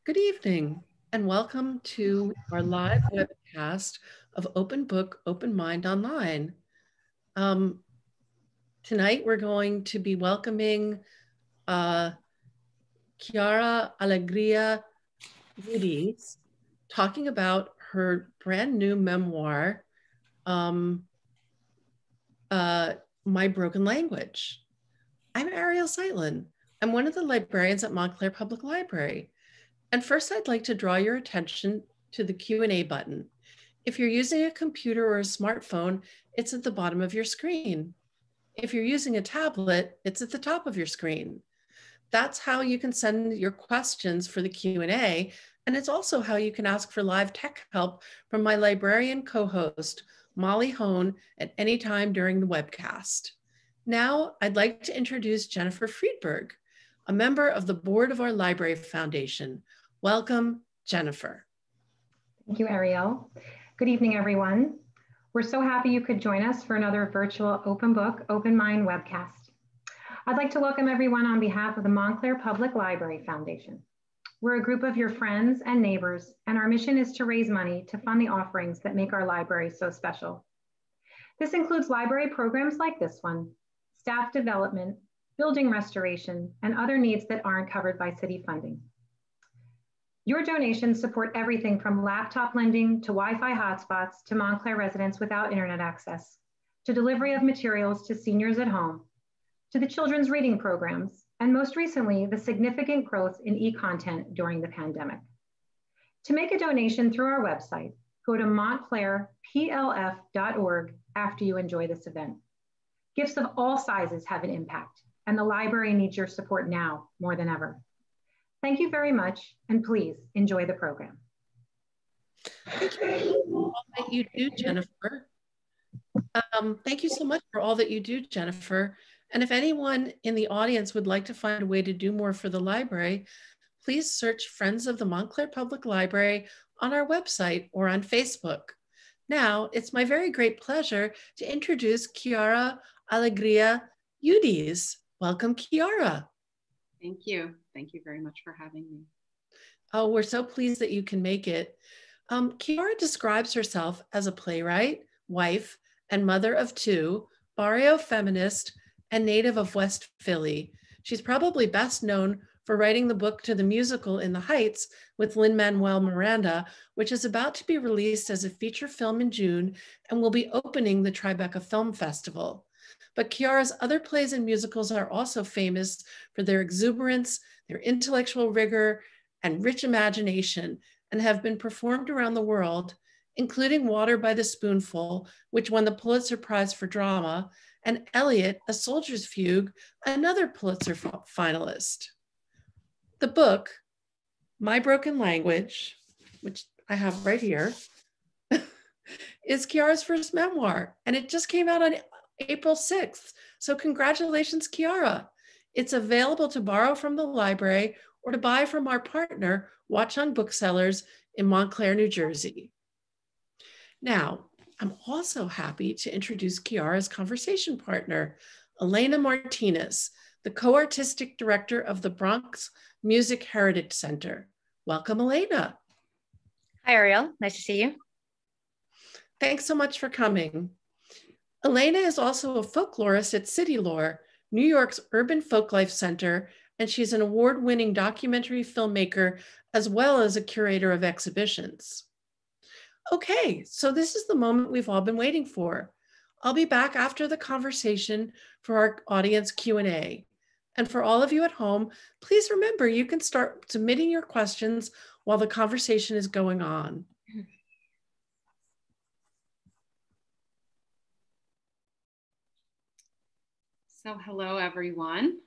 Good evening, and welcome to our live webcast of Open Book, Open Mind Online. Tonight, we're going to be welcoming Quiara Alegría Hudes, talking about her brand new memoir, My Broken Language. I'm Ariel Zeitlin. I'm one of the librarians at Montclair Public Library. And first, I'd like to draw your attention to the Q&A button. If you're using a computer or a smartphone, it's at the bottom of your screen. If you're using a tablet, it's at the top of your screen. That's how you can send your questions for the Q&A, and it's also how you can ask for live tech help from my librarian co-host, Molly Hone, at any time during the webcast. Now, I'd like to introduce Jennifer Friedberg, a member of the board of our library foundation. Welcome, Jennifer. Thank you, Ariel. Good evening, everyone. We're so happy you could join us for another virtual Open Book, Open Mind webcast. I'd like to welcome everyone on behalf of the Montclair Public Library Foundation. We're a group of your friends and neighbors, and our mission is to raise money to fund the offerings that make our library so special. This includes library programs like this one, staff development, building restoration, and other needs that aren't covered by city funding. Your donations support everything from laptop lending to Wi-Fi hotspots to Montclair residents without internet access, to delivery of materials to seniors at home, to the children's reading programs, and most recently, the significant growth in e-content during the pandemic. To make a donation through our website, go to montclairplf.org after you enjoy this event. Gifts of all sizes have an impact, and the library needs your support now more than ever. Thank you very much, and please enjoy the program. Thank you for all that you do, Jennifer. Thank you so much for all that you do, Jennifer. And if anyone in the audience would like to find a way to do more for the library, please search Friends of the Montclair Public Library on our website or on Facebook. Now, it's my very great pleasure to introduce Quiara Alegría Hudes. Welcome, Quiara. Thank you. Thank you very much for having me. Oh, we're so pleased that you can make it. Quiara describes herself as a playwright, wife, and mother of two, barrio feminist, and native of West Philly. She's probably best known for writing the book to the musical In the Heights with Lin-Manuel Miranda, which is about to be released as a feature film in June and will be opening the Tribeca Film Festival. But Quiara's other plays and musicals are also famous for their exuberance, their intellectual rigor, and rich imagination, and have been performed around the world, including Water by the Spoonful, which won the Pulitzer Prize for Drama, and Elliot, A Soldier's Fugue, another Pulitzer finalist. The book, My Broken Language, which I have right here, is Quiara's first memoir, and it just came out on April 6th. So congratulations, Quiara. It's available to borrow from the library or to buy from our partner, Watch on Booksellers in Montclair, New Jersey. Now, I'm also happy to introduce Quiara's conversation partner, Elena Martinez, the co-artistic director of the Bronx Music Heritage Center. Welcome, Elena. Hi, Ariel. Nice to see you. Thanks so much for coming. Elena is also a folklorist at City Lore, New York's urban folklife center, and she's an award-winning documentary filmmaker as well as a curator of exhibitions. Okay, so this is the moment we've all been waiting for. I'll be back after the conversation for our audience Q&A. And for all of you at home, please remember you can start submitting your questions while the conversation is going on. So hello, everyone.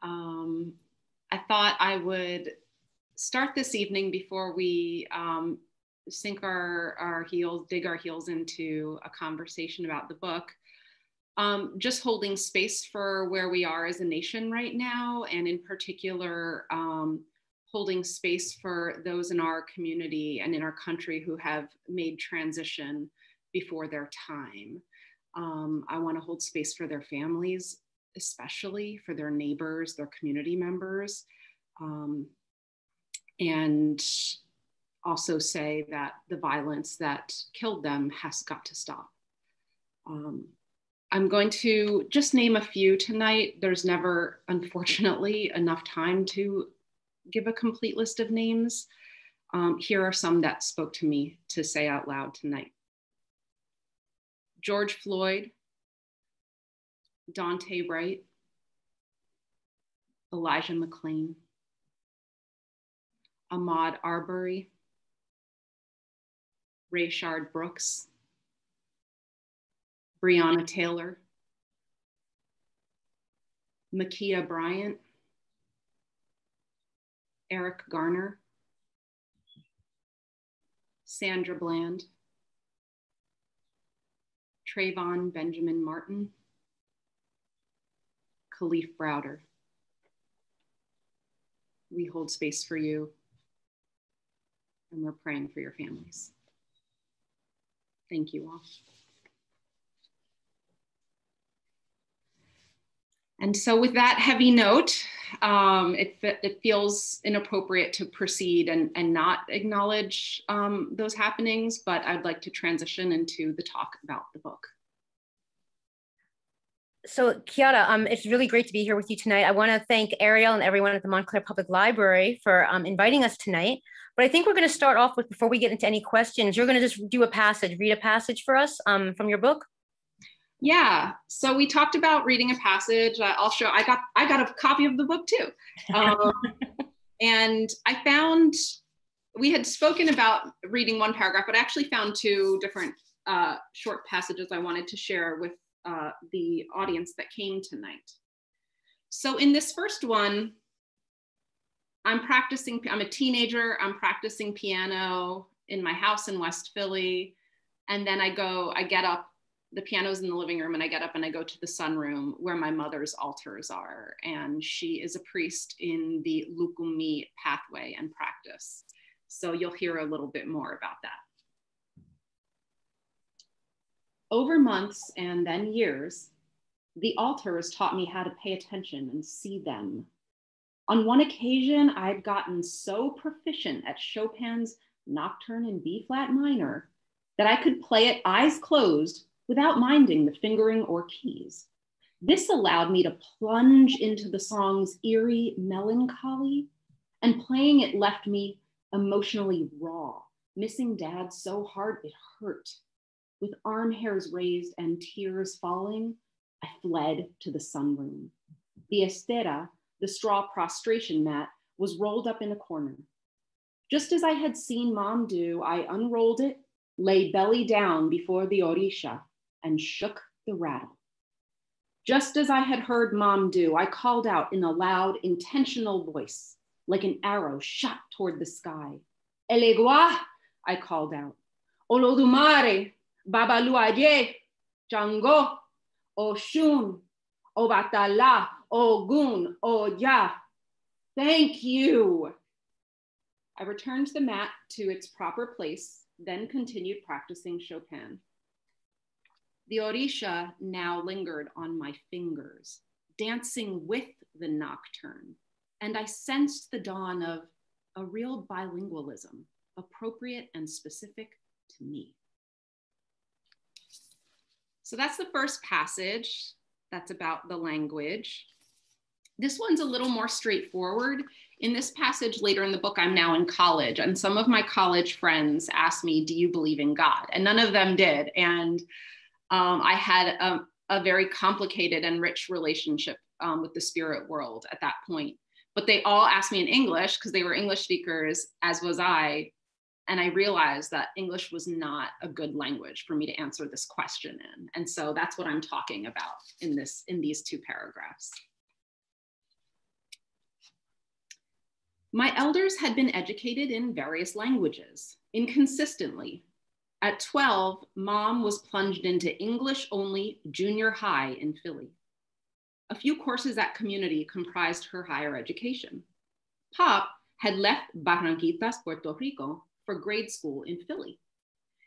I thought I would start this evening before we sink our heels, dig our heels into a conversation about the book. Just holding space for where we are as a nation right now, and in particular, holding space for those in our community and in our country who have made transition before their time. I want to hold space for their families, especially for their neighbors, their community members, and also say that the violence that killed them has got to stop. I'm going to just name a few tonight. There's never, unfortunately, enough time to give a complete list of names. Here are some that spoke to me to say out loud tonight. George Floyd, Daunte Wright, Elijah McClain, Ahmaud Arbery, Rayshard Brooks, Breonna Taylor, Makia Bryant, Eric Garner, Sandra Bland, Trayvon Benjamin Martin, Khalif Browder. We hold space for you, and we're praying for your families. Thank you all. And so with that heavy note, it feels inappropriate to proceed and not acknowledge those happenings, but I'd like to transition into the talk about the book. So Quiara, it's really great to be here with you tonight. I want to thank Ariel and everyone at the Montclair Public Library for inviting us tonight. But I think we're going to start off with, before we get into any questions, you're going to just do a passage, read a passage for us from your book. Yeah, so we talked about reading a passage. I'll show, I got a copy of the book too. And I found, we had spoken about reading one paragraph, but I actually found two different short passages I wanted to share with the audience that came tonight. So in this first one, I'm a teenager, I'm practicing piano in my house in West Philly. And then I get up, the piano's in the living room, and I get up and I go to the sunroom where my mother's altars are. And she is a priest in the Lukumi pathway and practice. So you'll hear a little bit more about that. Over months and then years, the altars taught me how to pay attention and see them. On one occasion, I'd gotten so proficient at Chopin's Nocturne in B flat minor that I could play it eyes closed without minding the fingering or keys. This allowed me to plunge into the song's eerie melancholy, and playing it left me emotionally raw, missing Dad so hard it hurt. With arm hairs raised and tears falling, I fled to the sunroom. The estera, the straw prostration mat, was rolled up in a corner. Just as I had seen Mom do, I unrolled it, lay belly down before the orisha, and shook the rattle. Just as I had heard Mom do, I called out in a loud, intentional voice, like an arrow shot toward the sky. Elegua, I called out. Olodumare, Babaluaye, Jango, Oshun, Obatala, Ogun, Oya. Thank you. I returned the mat to its proper place, then continued practicing Chopin. The orisha now lingered on my fingers, dancing with the nocturne, and I sensed the dawn of a real bilingualism, appropriate and specific to me. So that's the first passage. That's about the language. This one's a little more straightforward. In this passage later in the book, I'm now in college, and some of my college friends asked me, do you believe in God? And none of them did. And I had a very complicated and rich relationship with the spirit world at that point. But they all asked me in English because they were English speakers, as was I. And I realized that English was not a good language for me to answer this question in. And so that's what I'm talking about in these two paragraphs. My elders had been educated in various languages, inconsistently. At 12, Mom was plunged into English-only junior high in Philly. A few courses at Community comprised her higher education. Pop had left Barranquitas, Puerto Rico, for grade school in Philly.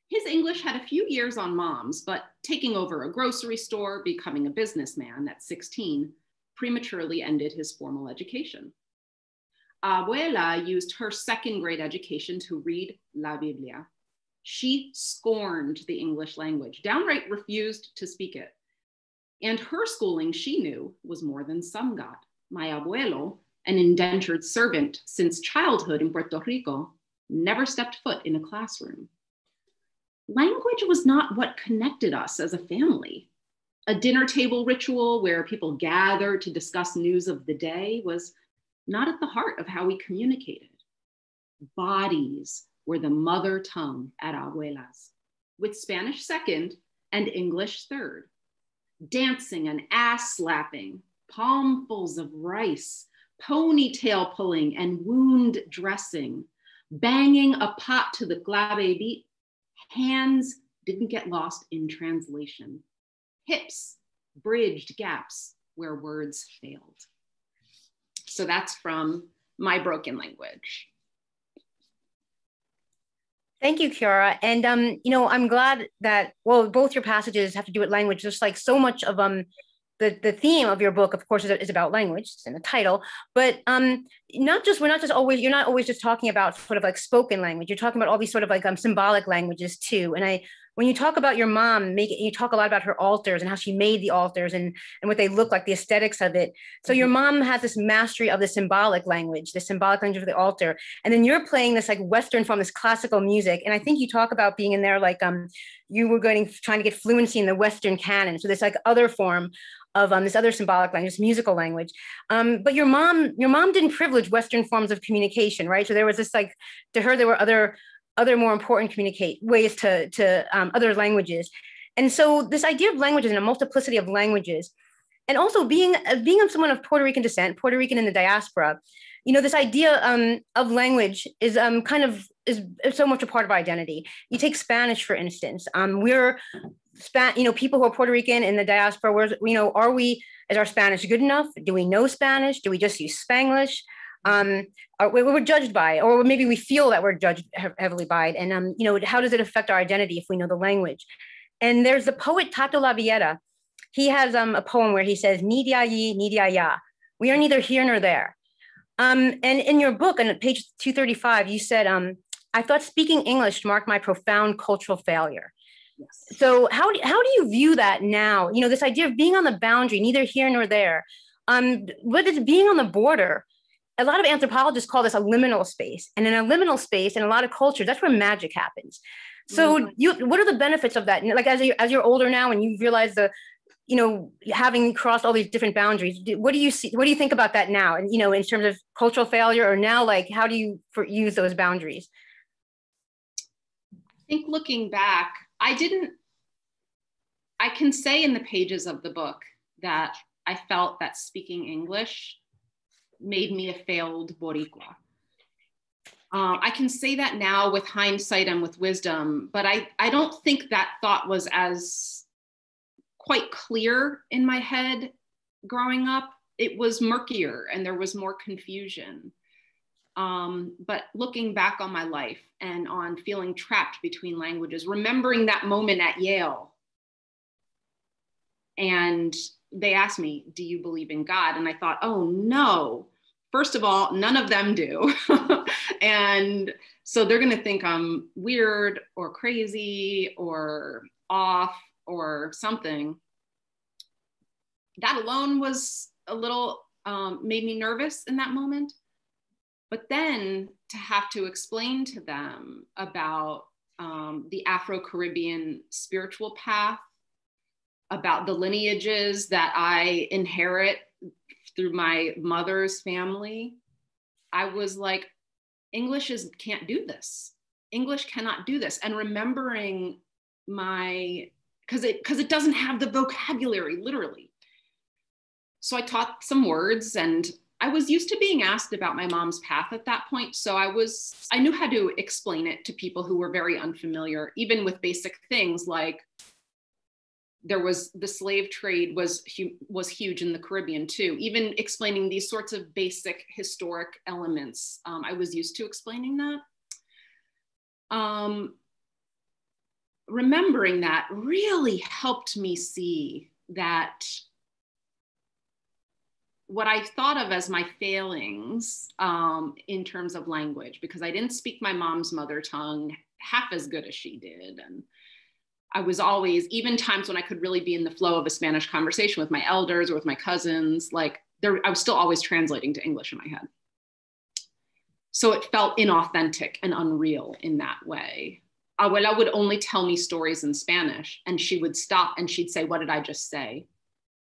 His English had a few years on Mom's, but taking over a grocery store, becoming a businessman at 16, prematurely ended his formal education. Abuela used her second grade education to read La Biblia. She scorned the English language, downright refused to speak it. And her schooling, she knew, was more than some got. My abuelo, an indentured servant since childhood in Puerto Rico, never stepped foot in a classroom. Language was not what connected us as a family. A dinner table ritual where people gathered to discuss news of the day was not at the heart of how we communicated. Bodies were the mother tongue at abuelas, with Spanish second and English third. Dancing and ass slapping, palmfuls of rice, ponytail pulling and wound dressing, banging a pot to the clave beat. Hands didn't get lost in translation. Hips bridged gaps where words failed. So that's from My Broken Language. Thank you, Quiara. And, I'm glad that, well, both your passages have to do with language. Just like so much of the theme of your book, of course, is about language. It's in the title, but you're not always just talking about sort of like spoken language. You're talking about all these sort of like symbolic languages too. And when you talk about your mom, you talk a lot about her altars and how she made the altars and what they look like, the aesthetics of it. So your mom has this mastery of the symbolic language of the altar. And then you're playing this like Western form, this classical music. And I think you talk about being in there like you were trying to get fluency in the Western canon. So this like other form of this other symbolic language, this musical language. But your mom didn't privilege Western forms of communication, right? So there was this like, to her, there were other more important ways to other languages. And so this idea of languages and a multiplicity of languages, and also being someone of Puerto Rican descent, Puerto Rican in the diaspora, this idea of language is is so much a part of our identity. You take Spanish, for instance. People who are Puerto Rican in the diaspora, is our Spanish good enough? Do we know Spanish? Do we just use Spanglish? We're judged by it, or maybe we feel that we're judged heavily by it. And, how does it affect our identity if we know the language? And there's the poet Tato Laviera. He has a poem where he says, ni de allí, ni de allá. We are neither here nor there. And in your book, on page 235, you said, I thought speaking English marked my profound cultural failure. Yes. So how do you view that now? This idea of being on the boundary, neither here nor there. What is being on the border? A lot of anthropologists call this a liminal space. And in a liminal space, in a lot of cultures, that's where magic happens. So what are the benefits of that? Like as you're older now and you realize having crossed all these different boundaries, what do you see? What do you think about that now? And, in terms of cultural failure, or now, like, how do you use those boundaries? I think looking back, I can say in the pages of the book that I felt that speaking English made me a failed Boricua. I can say that now with hindsight and with wisdom, but I don't think that thought was as quite clear in my head growing up. It was murkier and there was more confusion. But looking back on my life and on feeling trapped between languages, remembering that moment at Yale, and they asked me, do you believe in God? And I thought, oh no, first of all, none of them do. And so they're gonna think I'm weird or crazy or off or something. That alone was a little, made me nervous in that moment. But then to have to explain to them about the Afro-Caribbean spiritual path, about the lineages that I inherit through my mother's family, I was like, English can't do this. English cannot do this. And remembering because it doesn't have the vocabulary, literally. So I taught some words, and I was used to being asked about my mom's path at that point. So I knew how to explain it to people who were very unfamiliar, even with basic things like the slave trade was huge in the Caribbean too. Even explaining these sorts of basic historic elements, I was used to explaining that. Remembering that really helped me see that what I thought of as my failings in terms of language, because I didn't speak my mom's mother tongue half as good as she did. And I was always, even times when I could really be in the flow of a Spanish conversation with my elders or with my cousins, like I was still always translating to English in my head. So it felt inauthentic and unreal in that way. Abuela would only tell me stories in Spanish, and she would stop and she'd say, "What did I just say?"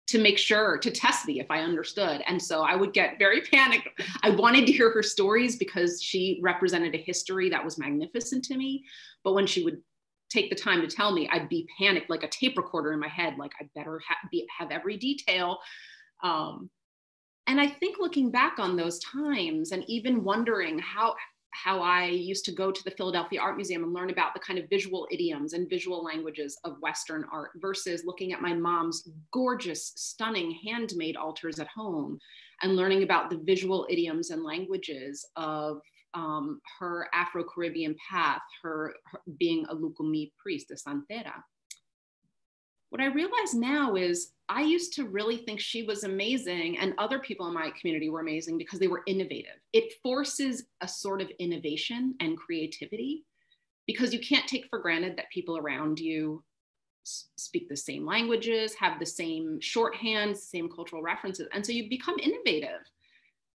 to make sure, to test me if I understood. And so I would get very panicked. I wanted to hear her stories because she represented a history that was magnificent to me. But when she would take the time to tell me, I'd be panicked, like a tape recorder in my head, like I better have every detail. And I think looking back on those times and even wondering how I used to go to the Philadelphia Art Museum and learn about the kind of visual idioms and visual languages of Western art versus looking at my mom's gorgeous, stunning handmade altars at home and learning about the visual idioms and languages of her Afro-Caribbean path, her being a Lukumi priest, a santera. What I realize now is I used to really think she was amazing and other people in my community were amazing because they were innovative. It forces a sort of innovation and creativity because you can't take for granted that people around you speak the same languages, have the same shorthand, same cultural references. And so you become innovative.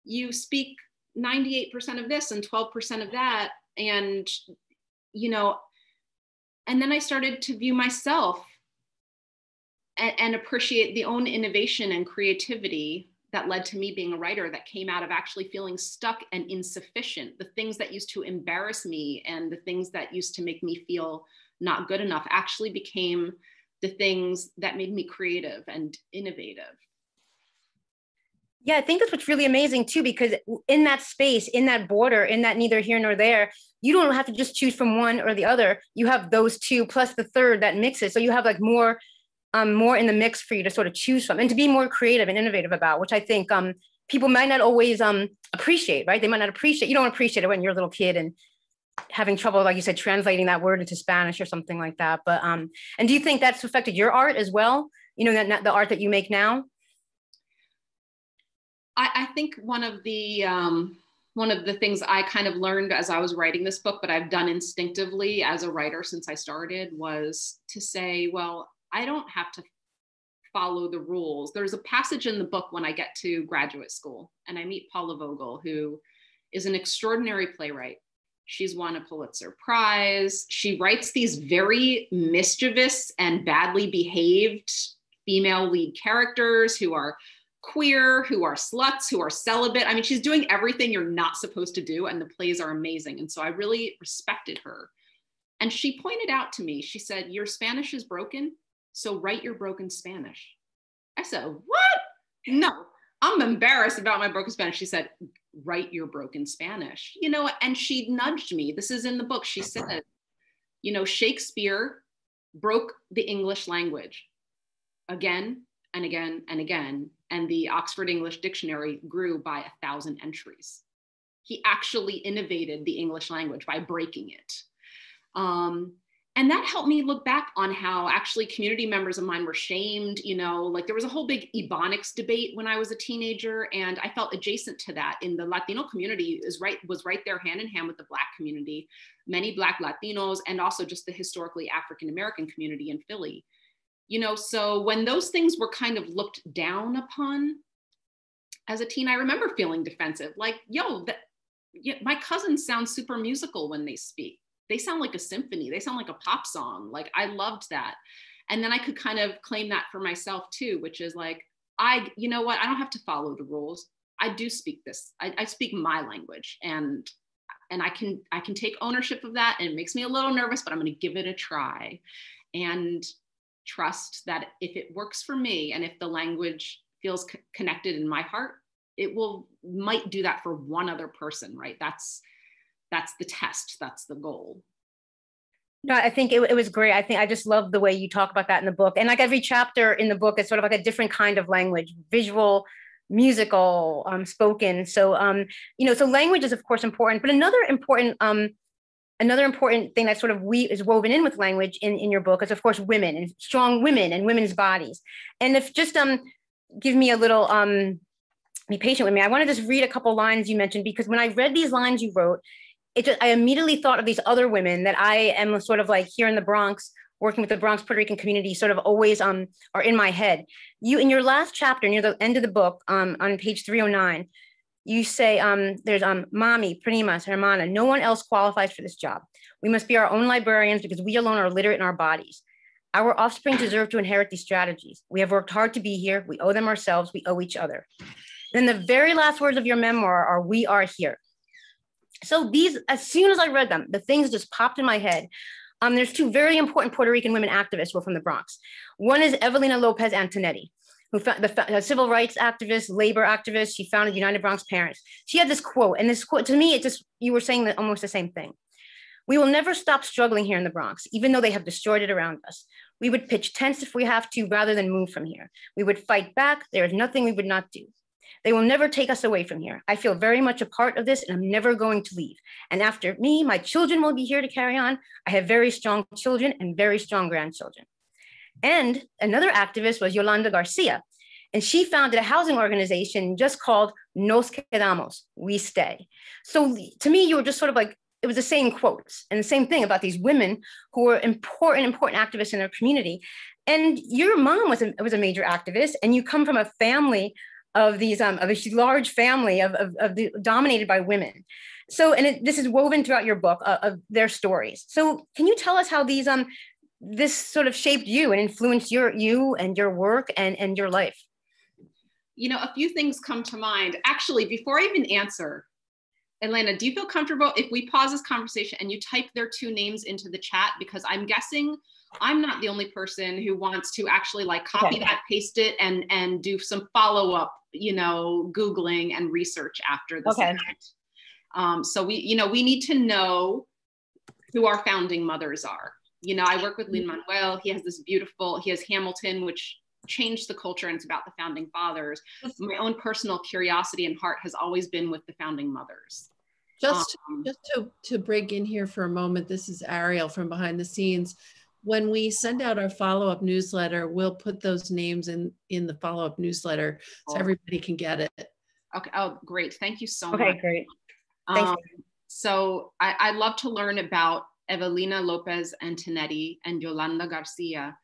You speak 98% of this and 12% of that. And, and then I started to view myself and appreciate the own innovation and creativity that led to me being a writer that came out of actually feeling stuck and insufficient. The things that used to embarrass me and the things that used to make me feel not good enough actually became the things that made me creative and innovative. Yeah, I think that's what's really amazing too, because in that space, in that border, in that neither here nor there, you don't have to just choose from one or the other. You have those two plus the third that mixes. So you have like more in the mix for you to sort of choose from and to be more creative and innovative about, which I think people might not always appreciate, right? They might not appreciate, you don't appreciate it when you're a little kid and having trouble, like you said, translating that word into Spanish or something like that. But, and do you think that's affected your art as well? That the art that you make now? I think one of the things I kind of learned as I was writing this book, but I've done instinctively as a writer since I started, was to say, well, I don't have to follow the rules. There's a passage in the book when I get to graduate school and I meet Paula Vogel, who is an extraordinary playwright. She's won a Pulitzer Prize. She writes these very mischievous and badly behaved female lead characters who are queer, who are sluts, who are celibate. I mean, she's doing everything you're not supposed to do, and the plays are amazing. And so I really respected her. And she pointed out to me, she said, "Your Spanish is broken, so write your broken Spanish." I said, "What? No, I'm embarrassed about my broken Spanish." She said, "Write your broken Spanish." And she nudged me. This is in the book. She said, Shakespeare broke the English language again and again and again. And the Oxford English Dictionary grew by 1,000 entries. He actually innovated the English language by breaking it. And that helped me look back on how actually community members of mine were shamed. Like there was a whole big Ebonics debate when I was a teenager, and I felt adjacent to that. In the Latino community was right there hand in hand with the Black community, many Black Latinos, and also just the historically African-American community in Philly. So when those things were kind of looked down upon as a teen, I remember feeling defensive, like, my cousins sound super musical when they speak. They sound like a symphony. They sound like a pop song. Like, I loved that. And then I could kind of claim that for myself too, which is like, you know what? I don't have to follow the rules. I do speak this. I speak my language, and I can take ownership of that. And it makes me a little nervous, but I'm going to give it a try and trust that if it works for me and if the language feels connected in my heart, it might do that for one other person, right? That's the test. That's the goal. No, I think it was great. I just love the way you talk about that in the book. And like every chapter in the book is sort of like a different kind of language, visual, musical, spoken. So, so language is of course important, but another important thing that sort of is woven in with language in your book is of course women and strong women and women's bodies. And if just give me a little be patient with me. I want to just read a couple lines you mentioned, because when I read these lines you wrote, I immediately thought of these other women that I am sort of like here in the Bronx, working with the Bronx Puerto Rican community, sort of always are in my head. You, in your last chapter, near the end of the book, on page 309, you say, there's mommy, primas, hermana, no one else qualifies for this job. We must be our own librarians because we alone are literate in our bodies. Our offspring deserve to inherit these strategies. We have worked hard to be here. We owe them ourselves. We owe each other. Then the very last words of your memoir are, we are here. So these, as soon as I read them, the things just popped in my head. There's two very important Puerto Rican women activists who are from the Bronx. One is Evelina Lopez Antonetti, who the civil rights activist, labor activist. She founded United Bronx Parents. She had this quote, and this quote, to me, it just, you were saying that almost the same thing. We will never stop struggling here in the Bronx, even though they have destroyed it around us. We would pitch tents if we have to, rather than move from here. We would fight back. There is nothing we would not do. They will never take us away from here. I feel very much a part of this, and I'm never going to leave. And after me, my children will be here to carry on. I have very strong children and very strong grandchildren. And another activist was Yolanda Garcia, and she founded a housing organization just called Nos Quedamos, we stay. So to me, you were just sort of like, it was the same quotes and the same thing about these women who were important activists in their community. And your mom was a major activist, and you come from a family of these of a large family dominated by women. So, and this is woven throughout your book of their stories. So can you tell us how these this sort of shaped you and influenced you and your work and your life? You know, a few things come to mind. Actually, before I even answer, Elena, do you feel comfortable if we pause this conversation and you type their two names into the chat? Because I'm guessing I'm not the only person who wants to actually like copy that, paste it, and do some follow-up, you know, Googling and research after this event. So we need to know who our founding mothers are. You know, I work with Lin-Manuel. He has Hamilton, which changed the culture, and it's about the founding fathers. My own personal curiosity and heart has always been with the founding mothers. Just to break in here for a moment, this is Ariel from behind the scenes. When we send out our follow-up newsletter, we'll put those names in the follow-up newsletter so everybody can get it. Okay. Oh, great. Thank you so much. Okay, great. Thanks. So I'd love to learn about Evelina Lopez Antonetti and Yolanda Garcia.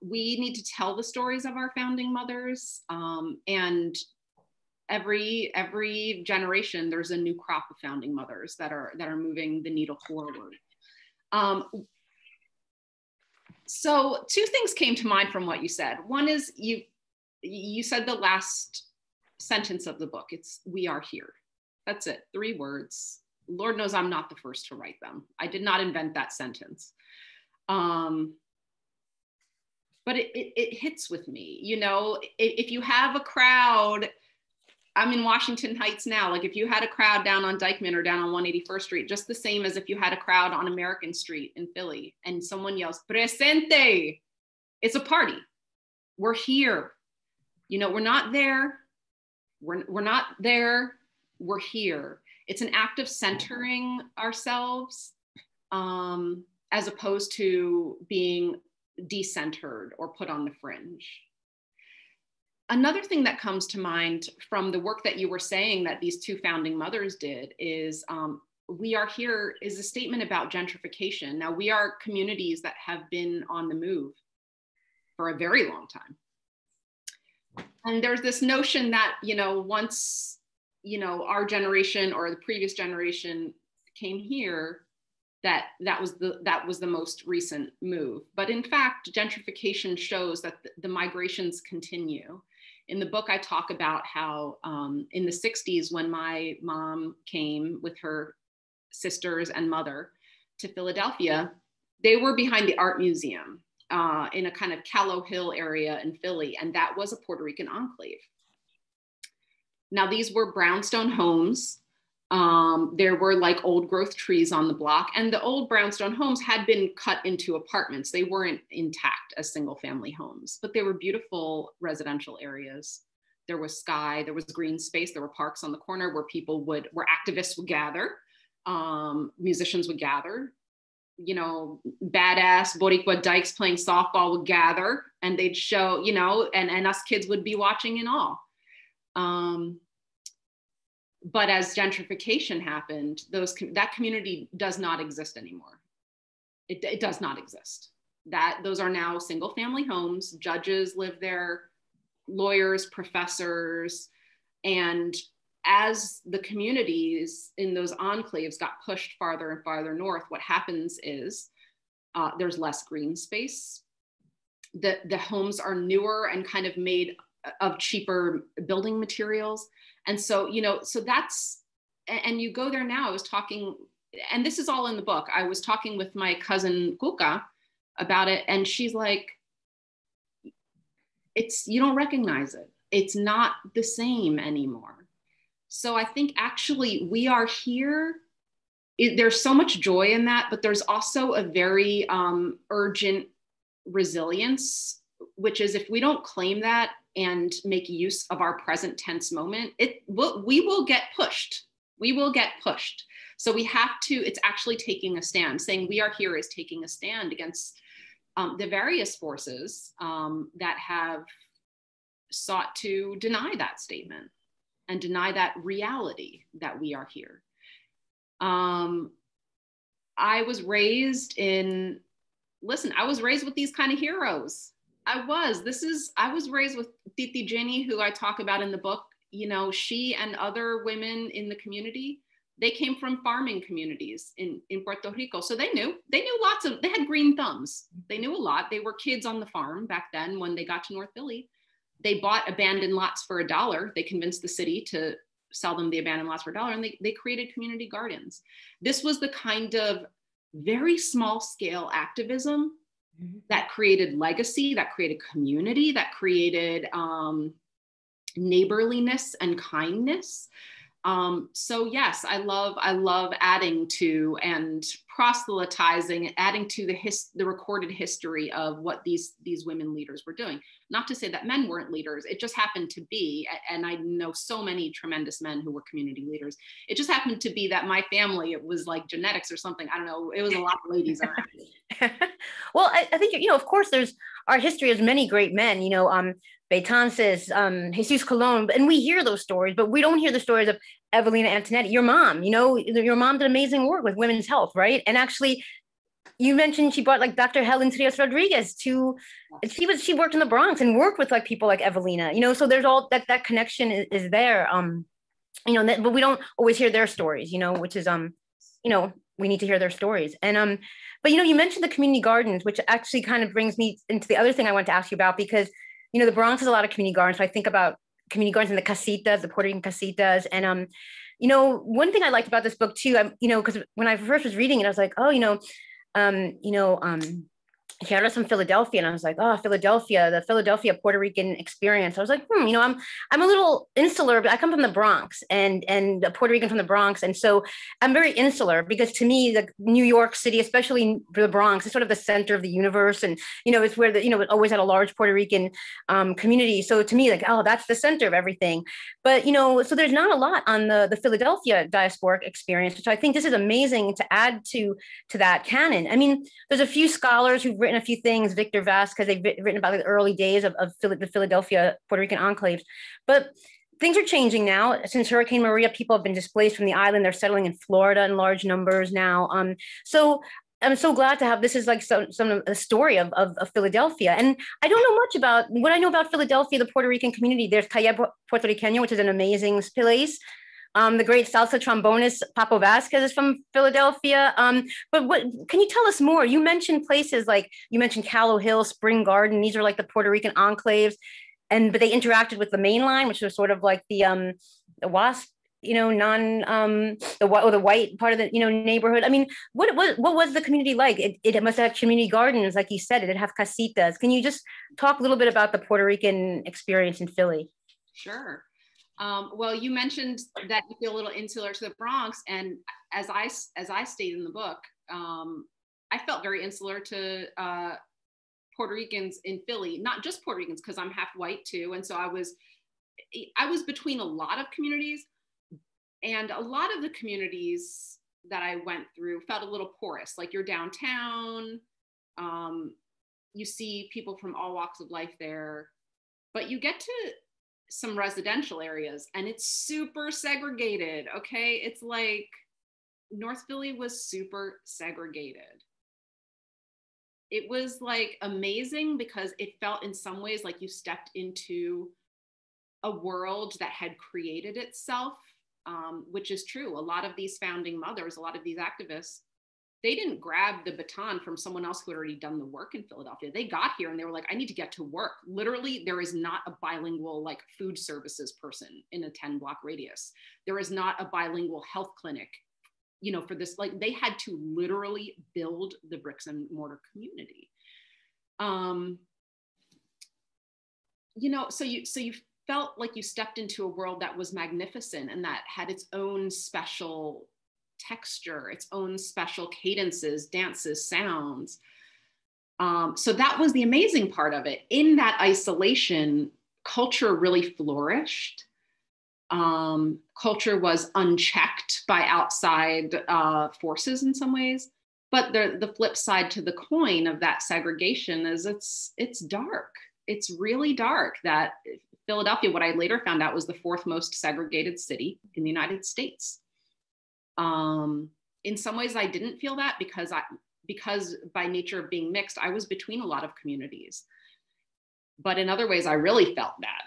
We need to tell the stories of our founding mothers, and every generation there's a new crop of founding mothers that are moving the needle forward. So two things came to mind from what you said. One is you said the last sentence of the book. It's "we are here." That's it. 3 words. Lord knows I'm not the first to write them. I did not invent that sentence. But it hits with me. You know, if you have a crowd, I'm in Washington Heights now, like if you had a crowd down on Dyckman or down on 181st Street, just the same as if you had a crowd on American Street in Philly and someone yells, "Presente," it's a party. We're here. You know, we're not there. We're not there. We're here. It's an act of centering ourselves as opposed to being decentered or put on the fringe. Another thing that comes to mind from the work that you were saying that these two founding mothers did is "we are here" is a statement about gentrification. Now, we are communities that have been on the move for a very long time. And there's this notion that, you know, once, you know, our generation or the previous generation came here, that was the most recent move. But in fact, gentrification shows that the migrations continue. In the book, I talk about how in the 60s, when my mom came with her sisters and mother to Philadelphia, they were behind the art museum in a kind of Callow Hill area in Philly, and that was a Puerto Rican enclave. Now, these were brownstone homes. There were like old growth trees on the block, and the old brownstone homes had been cut into apartments. They weren't intact as single family homes, but they were beautiful residential areas. There was sky, there was green space, there were parks on the corner where where activists would gather, musicians would gather, you know, badass Boricua dykes playing softball would gather, and they'd show, you know, and us kids would be watching in awe. But as gentrification happened, that community does not exist anymore. It does not exist. Those are now single family homes. Judges live there, lawyers, professors. And as the communities in those enclaves got pushed farther and farther north, what happens is there's less green space. The homes are newer and kind of made of cheaper building materials. And so, so that's, and you go there now. I was talking, and this is all in the book. I was talking with my cousin Kuka about it, and she's like, you don't recognize it. It's not the same anymore. So I think actually we are here. There's so much joy in that, but there's also a very urgent resilience, which is if we don't claim that and make use of our present tense moment, we will get pushed. We will get pushed. So we have to, it's actually taking a stand. Saying we are here is taking a stand against the various forces that have sought to deny that statement and deny that reality that we are here. I was raised with these kind of heroes. I was raised with Titi Jenny, who I talk about in the book. She and other women in the community, they came from farming communities in Puerto Rico. So they knew they had green thumbs. They knew a lot. They were kids on the farm back then when they got to North Philly. They bought abandoned lots for $1. They convinced the city to sell them the abandoned lots for $1, and they created community gardens. This was the kind of very small scale activism that created legacy, that created community, that created neighborliness and kindness. So yes, I love adding to and proselytizing, adding to the recorded history of what these women leaders were doing. Not to say that men weren't leaders, it just happened to be, and I know so many tremendous men who were community leaders. It just happened to be that my family, it was like genetics or something. I don't know, it was a lot of ladies around. Well, I think, of course, our history has many great men, Betances, Jesus Colon, and we hear those stories, but we don't hear the stories of Evelina Antonetti, your mom. Your mom did amazing work with women's health, right? And actually, you mentioned she brought like Dr. Helen Trias Rodriguez to, she worked in the Bronx and worked with like people like Evelina, so there's all that connection is there. But we don't always hear their stories, which is, we need to hear their stories. And, but, you mentioned the community gardens, which actually kind of brings me into the other thing I want to ask you about, because, the Bronx has a lot of community gardens. So I think about community gardens in the casitas, the Puerto Rican casitas. And, one thing I liked about this book too, because when I first was reading it, I was like, oh, Quiara's from Philadelphia. And I was like, oh, Philadelphia, the Philadelphia Puerto Rican experience. I was like, I'm a little insular, but I come from the Bronx and a Puerto Rican from the Bronx. And so I'm very insular because to me, the New York City, especially for the Bronx, is sort of the center of the universe. And, it's where it always had a large Puerto Rican community. So to me, like, oh, that's the center of everything. But, so there's not a lot on the Philadelphia diasporic experience, which I think this is amazing to add to that canon. I mean, there's a few scholars who've written a few things, Victor Vasquez, they've written about the early days of the Philadelphia Puerto Rican enclaves, but things are changing now. Since Hurricane Maria, people have been displaced from the island. They're settling in Florida in large numbers now. So I'm so glad to have, this is like some a story of Philadelphia. And I don't know much about, what I know about Philadelphia, the Puerto Rican community, there's Calle Puerto Riqueño, which is an amazing place. The great salsa trombonist Papo Vasquez is from Philadelphia. But what can you tell us more? You mentioned places like, you mentioned Callow Hill, Spring Garden. These are like the Puerto Rican enclaves, but they interacted with the main line, which was sort of like the WASP, the white part of the neighborhood. I mean, what was the community like? It must have community gardens, like you said. It'd have casitas. Can you just talk a little bit about the Puerto Rican experience in Philly? Sure. Well, you mentioned that you feel a little insular to the Bronx, and as I stated in the book, I felt very insular to Puerto Ricans in Philly, not just Puerto Ricans, because I'm half white too, and so I was between a lot of communities, and a lot of the communities that I went through felt a little porous. Like you're downtown, you see people from all walks of life there, but you get to some residential areas, and it's super segregated. Okay, it's like North Philly was super segregated. It was like amazing because it felt in some ways like you stepped into a world that had created itself, which is true. A lot of these founding mothers, a lot of these activists, they didn't grab the baton from someone else who had already done the work in Philadelphia. They got here and they were like, I need to get to work. Literally, there is not a bilingual like food services person in a 10-block radius. There is not a bilingual health clinic, you know, for this. Like, they had to literally build the bricks and mortar community. You know, so you felt like you stepped into a world that was magnificent and that had its own special texture, its own special cadences, dances, sounds. So that was the amazing part of it. In that isolation, culture really flourished. Culture was unchecked by outside forces in some ways. But the flip side to the coin of that segregation is it's dark. It's really dark. That Philadelphia, what I later found out, was the 4th most segregated city in the United States. In some ways, I didn't feel that because by nature of being mixed, I was between a lot of communities. But in other ways, I really felt that.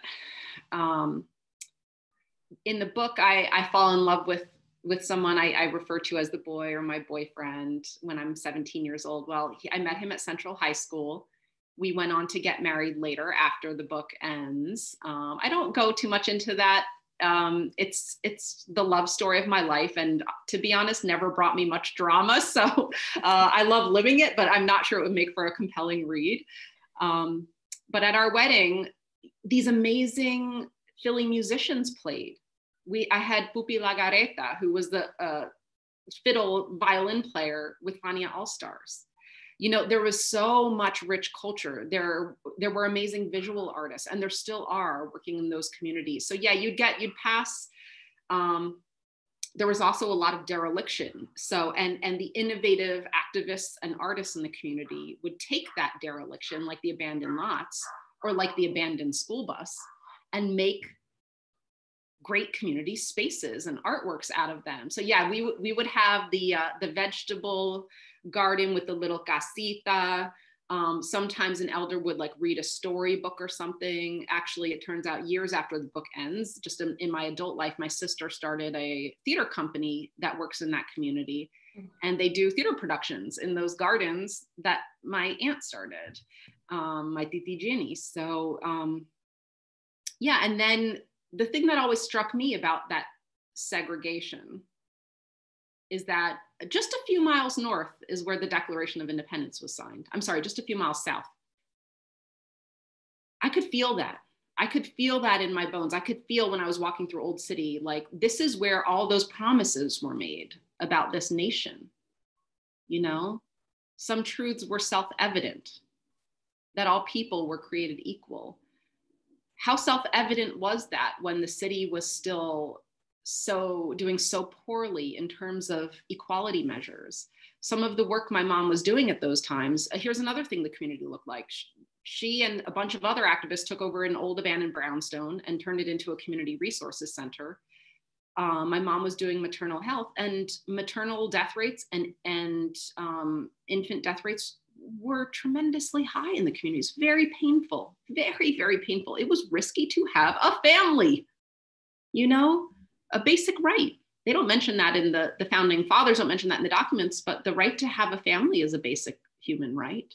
In the book, I fall in love with someone I refer to as the boy or my boyfriend when I'm 17 years old. Well, I met him at Central High School. We went on to get married later after the book ends. I don't go too much into that. It's the love story of my life, and to be honest, never brought me much drama. So I love living it, but I'm not sure it would make for a compelling read. But at our wedding, these amazing Philly musicians played. I had Pupi Lagareta, who was the fiddle violin player with Fania All-Stars. You know, there was so much rich culture. There were amazing visual artists, and there still are, working in those communities. So yeah, you'd pass. There was also a lot of dereliction. So, and the innovative activists and artists in the community would take that dereliction, like the abandoned lots or like the abandoned school bus, and make great community spaces and artworks out of them. So yeah, we would have the vegetable garden with the little casita. Sometimes an elder would like read a storybook or something. Actually, it turns out years after the book ends, just in my adult life, my sister started a theater company that works in that community. And they do theater productions in those gardens that my aunt started, my Titi Jenny. So yeah, and then the thing that always struck me about that segregation is that just a few miles north is where the Declaration of Independence was signed. I'm sorry, just a few miles south. I could feel that. I could feel that in my bones. I could feel when I was walking through Old City, like this is where all those promises were made about this nation. You know, some truths were self-evident, that all people were created equal. How self-evident was that when the city was still doing so poorly in terms of equality measures? Some of the work my mom was doing at those times, here's another thing the community looked like. She and a bunch of other activists took over an old abandoned brownstone and turned it into a community resources center. My mom was doing maternal health, and maternal death rates and infant death rates were tremendously high in the communities. Very painful, very, very painful. It was risky to have a family, you know, a basic right. They don't mention that in the founding fathers don't mention that in the documents, but the right to have a family is a basic human right.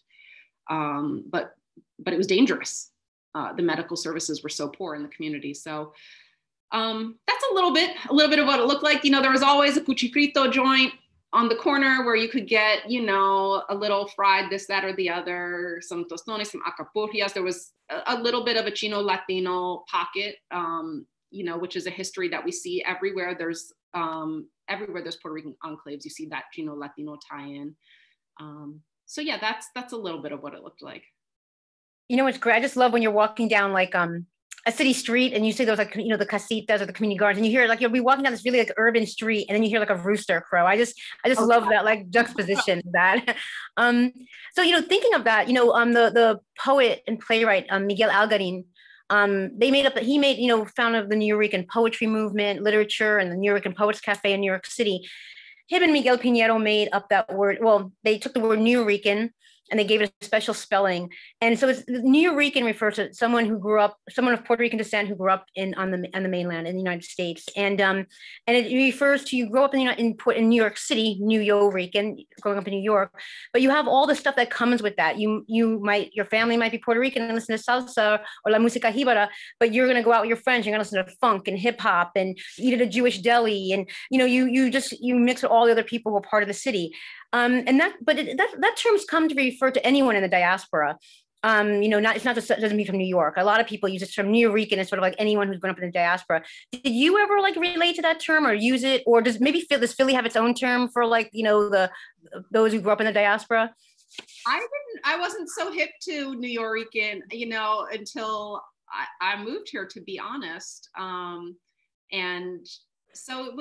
But it was dangerous. The medical services were so poor in the community. So that's a little bit of what it looked like. You know, there was always a cuchifrito joint on the corner where you could get, you know, a little fried this, that, or the other, some tostones, some acapulcias. There was a little bit of a Chino Latino pocket, you know, which is a history that we see everywhere. There's Puerto Rican enclaves, you see that Chino Latino tie-in. So yeah, that's a little bit of what it looked like. You know, it's great. I just love when you're walking down like a city street and you see those like, you know, the casitas or the community gardens, and you hear like, you'll be walking down this really like urban street and then you hear like a rooster crow. I just love that like juxtaposition of that. So, you know, thinking of that, you know, the poet and playwright Miguel Algarín, He made, founded the New Rican poetry movement, literature, and the New Rican Poets Cafe in New York City. Him and Miguel Piñero made up that word. Well, they took the word New Rican and they gave it a special spelling. And so New Rican refers to someone of Puerto Rican descent who grew up on the mainland in the United States. And it refers to you grow up in New York City, New Rican, growing up in New York, but you have all the stuff that comes with that. Your family might be Puerto Rican and listen to salsa or la música jíbara, but you're going to go out with your friends, you're going to listen to funk and hip hop and eat at a Jewish deli. And, you mix with all the other people who are part of the city. That term's come to refer to anyone in the diaspora. It's not just, it doesn't mean from New York. A lot of people use this term New Rican as sort of like anyone who's grown up in the diaspora. Did you ever relate to that term or use it? Or does Philly have its own term for those who grew up in the diaspora? I wasn't so hip to New Yorican, until I moved here, to be honest. And so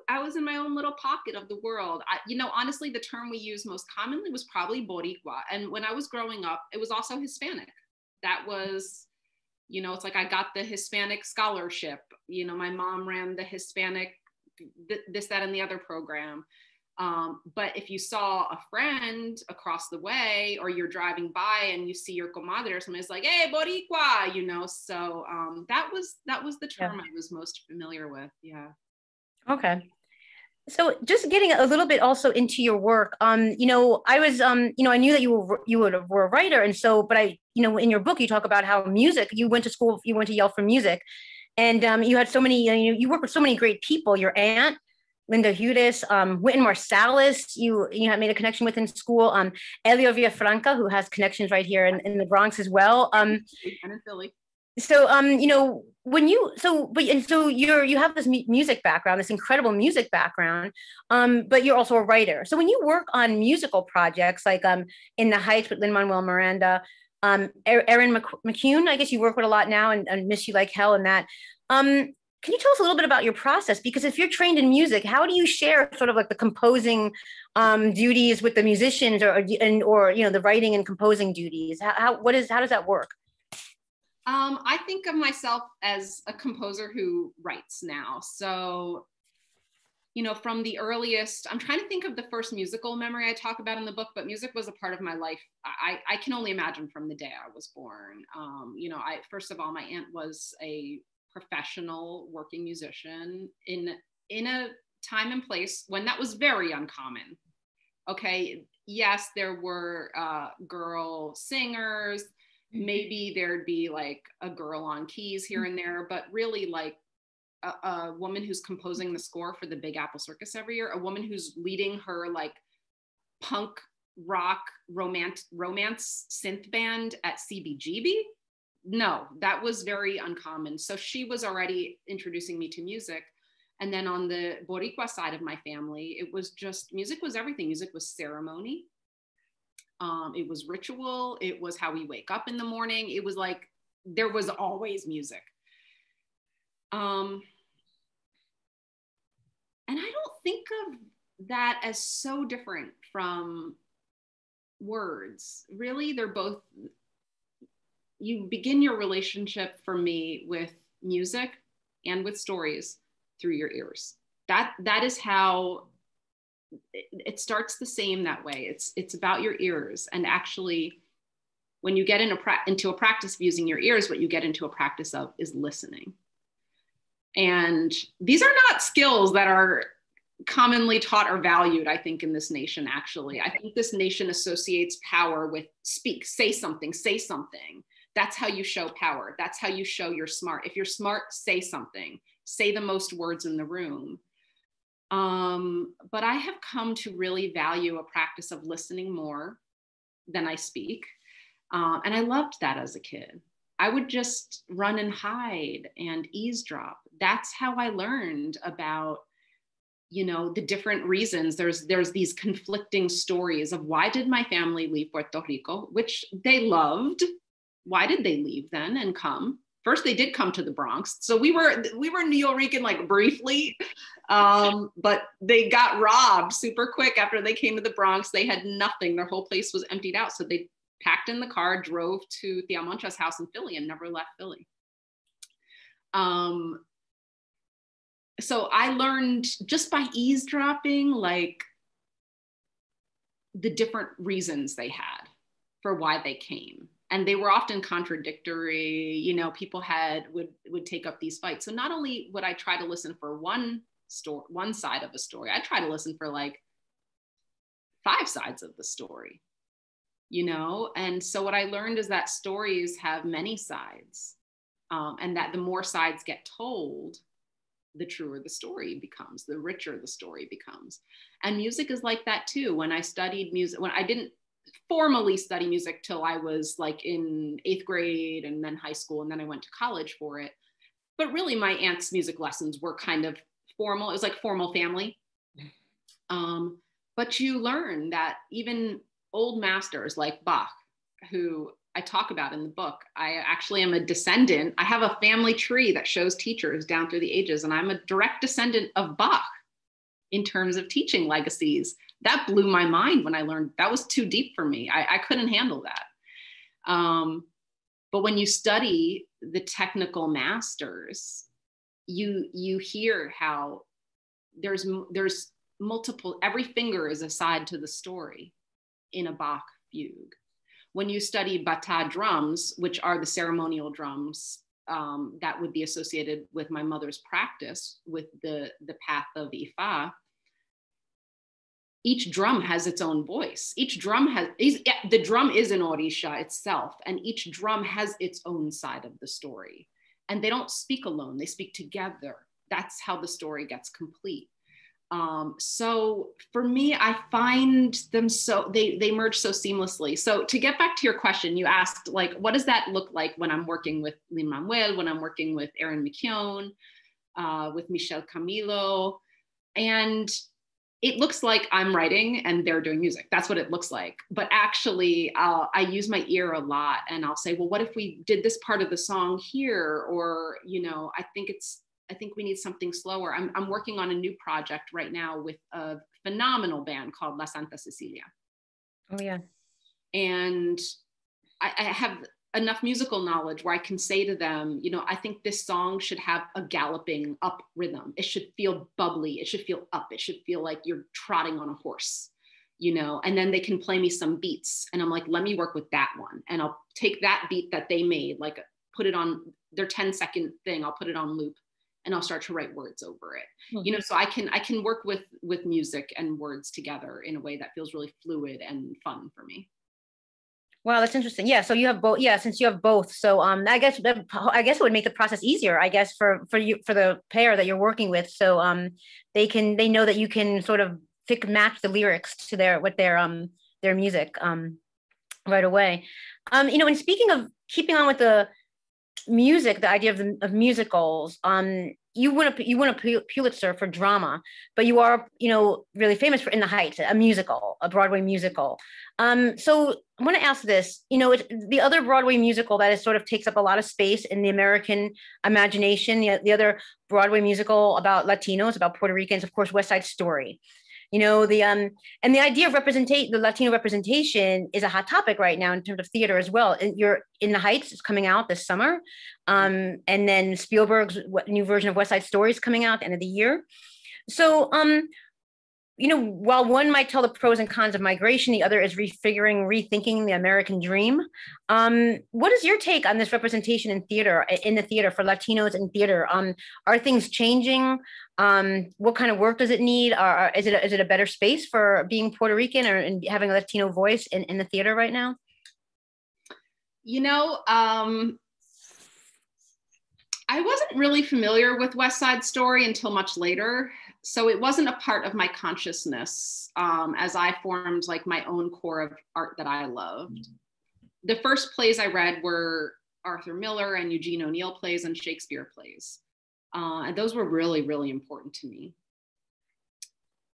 I was in my own little pocket of the world. Honestly, the term we use most commonly was probably Boricua. And when I was growing up, it was also Hispanic. That was, it's like I got the Hispanic scholarship. My mom ran the Hispanic, this, that, and the other program. But if you saw a friend across the way, or you're driving by and you see your comadre or something, it's like, hey, Boricua, so that was the term I was most familiar with. Yeah. Okay. So just getting a little bit also into your work, I was, I knew that you were a writer. And so, but in your book, you talk about how you went to Yale for music, and you had so many, you worked with so many great people, your aunt, Linda Hudes, Wynton Marsalis, you had made a connection with in school, Elio Villafranca, who has connections right here in the Bronx as well. And in Philly. So, you have this music background, this incredible music background, but you're also a writer. So when you work on musical projects like In the Heights with Lin-Manuel Miranda, Erin McCune, I guess you work with a lot now, and Miss You Like Hell and that. Can you tell us a little bit about your process? Because if you're trained in music, how do you share sort of like the composing duties with the musicians, or the writing and composing duties? How does that work? I think of myself as a composer who writes now. So, from the earliest, I'm trying to think of the first musical memory I talk about in the book, but music was a part of my life. I can only imagine from the day I was born. First of all, my aunt was a professional working musician in a time and place when that was very uncommon. Okay, yes, there were girl singers, maybe there'd be like a girl on keys here and there, but really like a woman who's composing the score for the Big Apple Circus every year, a woman who's leading her like punk rock romance synth band at CBGB. No, that was very uncommon. So she was already introducing me to music. And then on the Boricua side of my family, it was just, music was everything. Music was ceremony. It was ritual. It was how we wake up in the morning. It was like, there was always music. And I don't think of that as so different from words. Really, they're both, you begin your relationship for me with music and with stories through your ears. That is how it starts the same that way. It's about your ears. And actually, when you get into a practice of using your ears, what you get into a practice of is listening. And these are not skills that are commonly taught or valued, I think, in this nation, actually. I think this nation associates power with speak, say something, say something. That's how you show power. That's how you show you're smart. If you're smart, say something. Say the most words in the room. But I have come to really value a practice of listening more than I speak. And I loved that as a kid. I would just run and hide and eavesdrop. That's how I learned about, the different reasons. There's these conflicting stories of why did my family leave Puerto Rico, which they loved. Why did they leave then and come? First, they did come to the Bronx. So we were New Rican like briefly, but they got robbed super quick after they came to the Bronx. They had nothing. Their whole place was emptied out. So they packed in the car, drove to Thea Montra's house in Philly and never left Philly. So I learned just by eavesdropping, like the different reasons they had for why they came. And they were often contradictory, you know, people would take up these fights. So not only would I try to listen for one side of a story, I try to listen for like 5 sides of the story, you know? And so what I learned is that stories have many sides, and that the more sides get told, the truer the story becomes, the richer the story becomes. And music is like that too. When I studied music, when I didn't formally study music till I was like in 8th grade and then high school, and then I went to college for it. But really my aunt's music lessons were kind of formal. It was like formal family. But you learn that even old masters like Bach, who I talk about in the book, I actually am a descendant. I have a family tree that shows teachers down through the ages, and I'm a direct descendant of Bach in terms of teaching legacies. That blew my mind when I learned. That was too deep for me. I couldn't handle that. But when you study the technical masters, you hear how there's multiple, every finger is a side to the story in a Bach fugue. When you study bata drums, which are the ceremonial drums that would be associated with my mother's practice with the path of Ifa, each drum has its own voice. Each drum the drum is an orisha itself, and each drum has its own side of the story. And they don't speak alone, they speak together. That's how the story gets complete. So for me, I find them they merge so seamlessly. So to get back to your question, you asked, like, what does that look like when I'm working with Lin-Manuel, when I'm working with Erin McKeown, with Michelle Camilo, and it looks like I'm writing and they're doing music. That's what it looks like. But actually, I use my ear a lot, and I'll say, well, what if we did this part of the song here? Or, you know, I think we need something slower. I'm working on a new project right now with a phenomenal band called La Santa Cecilia. Oh yeah. And I have enough musical knowledge where I can say to them, you know, I think this song should have a galloping up rhythm. It should feel bubbly. It should feel up. It should feel like you're trotting on a horse, you know, and then they can play me some beats. And I'm like, let me work with that one. And I'll take that beat that they made, like put it on their 10-second thing. I'll put it on loop, and I'll start to write words over it. Mm-hmm. You know, so I can work with music and words together in a way that feels really fluid and fun for me. Wow, that's interesting. Yeah, so you have both. Yeah, since you have both, so I guess it would make the process easier, I guess, for the pair that you're working with. So they know that you can sort of match the lyrics to their music right away. You know, and speaking of keeping on with the music, the idea of musicals, you won a Pulitzer for drama, but you are, you know, really famous for In the Heights, a Broadway musical. So I want to ask this, you know, the other Broadway musical that is sort of takes up a lot of space in the American imagination, the other Broadway musical about Latinos, about Puerto Ricans, of course, West Side Story. You know, and the idea of the Latino representation is a hot topic right now in terms of theater as well. And you're In the Heights is coming out this summer. And then Spielberg's new version of West Side Story is coming out at the end of the year. So, you know, while one might tell the pros and cons of migration, the other is rethinking the American dream. What is your take on this representation in the theater for Latinos in theater? Are things changing? What kind of work does it need? Is it a better space for being Puerto Rican and having a Latino voice in the theater right now? You know, I wasn't really familiar with West Side Story until much later. So it wasn't a part of my consciousness as I formed like my own core of art that I loved. The first plays I read were Arthur Miller and Eugene O'Neill plays and Shakespeare plays. And those were really, really important to me.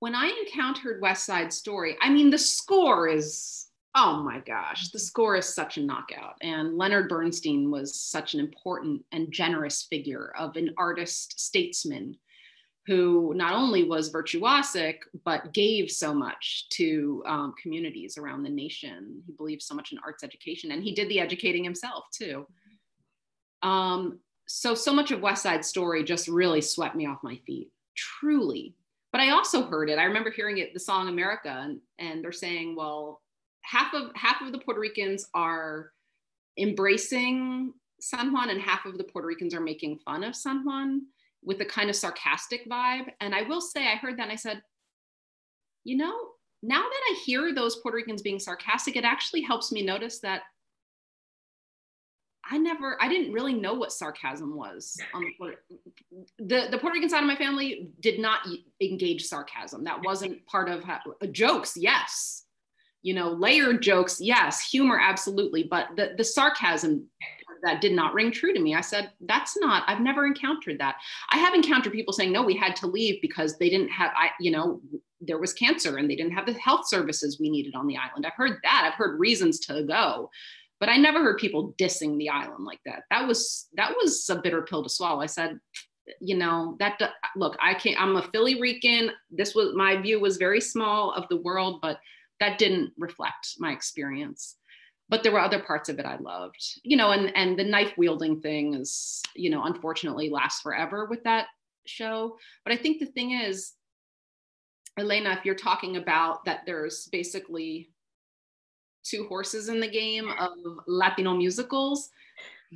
When I encountered West Side Story, I mean, the score is, oh my gosh, the score is such a knockout. And Leonard Bernstein was such an important and generous figure of an artist statesman who not only was virtuosic, but gave so much to communities around the nation. He believed so much in arts education, and he did the educating himself too. So much of West Side Story just really swept me off my feet, truly. But I also heard it. I remember hearing it, the song America, and they're saying, well, half of the Puerto Ricans are embracing San Juan, and half of the Puerto Ricans are making fun of San Juan with a kind of sarcastic vibe. And I will say, I heard that and I said, you know, now that I hear those Puerto Ricans being sarcastic, it actually helps me notice that I didn't really know what sarcasm was. The Puerto Rican side of my family did not engage sarcasm. That wasn't part of jokes, yes. You know, layered jokes, yes. Humor, absolutely. But the sarcasm, that did not ring true to me. I said, I've never encountered that. I have encountered people saying, no, we had to leave because they didn't have, there was cancer and they didn't have the health services we needed on the island. I've heard that. I've heard reasons to go, but I never heard people dissing the island like that. That was a bitter pill to swallow. I said, look, I'm a Philly Rican. My view was very small of the world, but that didn't reflect my experience. But there were other parts of it I loved, and the knife wielding thing is, unfortunately lasts forever with that show. But I think the thing is, Elena, if you're talking about that there's basically two horses in the game of Latino musicals,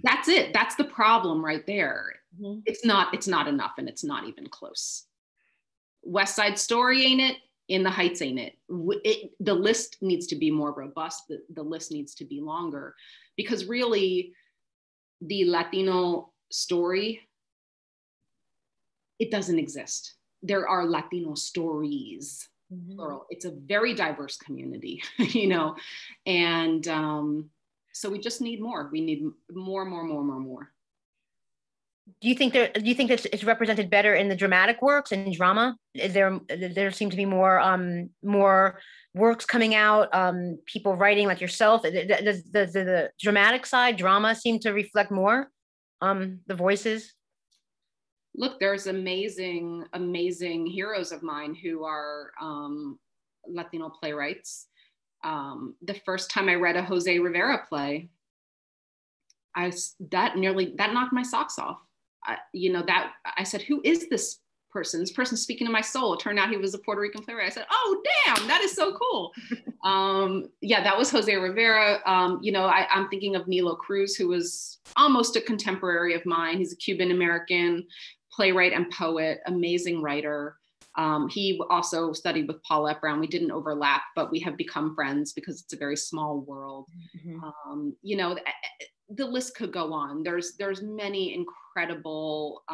that's it. That's the problem right there. Mm-hmm. It's not enough, and it's not even close. West Side Story ain't it. In the Heights ain't it. The list needs to be more robust. The list needs to be longer, because really the Latino story, it doesn't exist. There are Latino stories, plural. It's a very diverse community, and so we just need more. We need more. Do you think that it's represented better in the dramatic works and drama? There seem to be more works coming out, people writing like yourself? Does the dramatic side, drama, seem to reflect more the voices? Look, there's amazing heroes of mine who are Latino playwrights. The first time I read a Jose Rivera play, that knocked my socks off. I said, who is this person? This person's speaking to my soul. It turned out he was a Puerto Rican playwright. I said, oh, damn, that is so cool. That was Jose Rivera. I'm thinking of Nilo Cruz, who was almost a contemporary of mine. He's a Cuban-American playwright and poet, amazing writer. He also studied with Paulette Brown. We didn't overlap, but we have become friends because it's a very small world. Mm-hmm. The list could go on. There's many incredible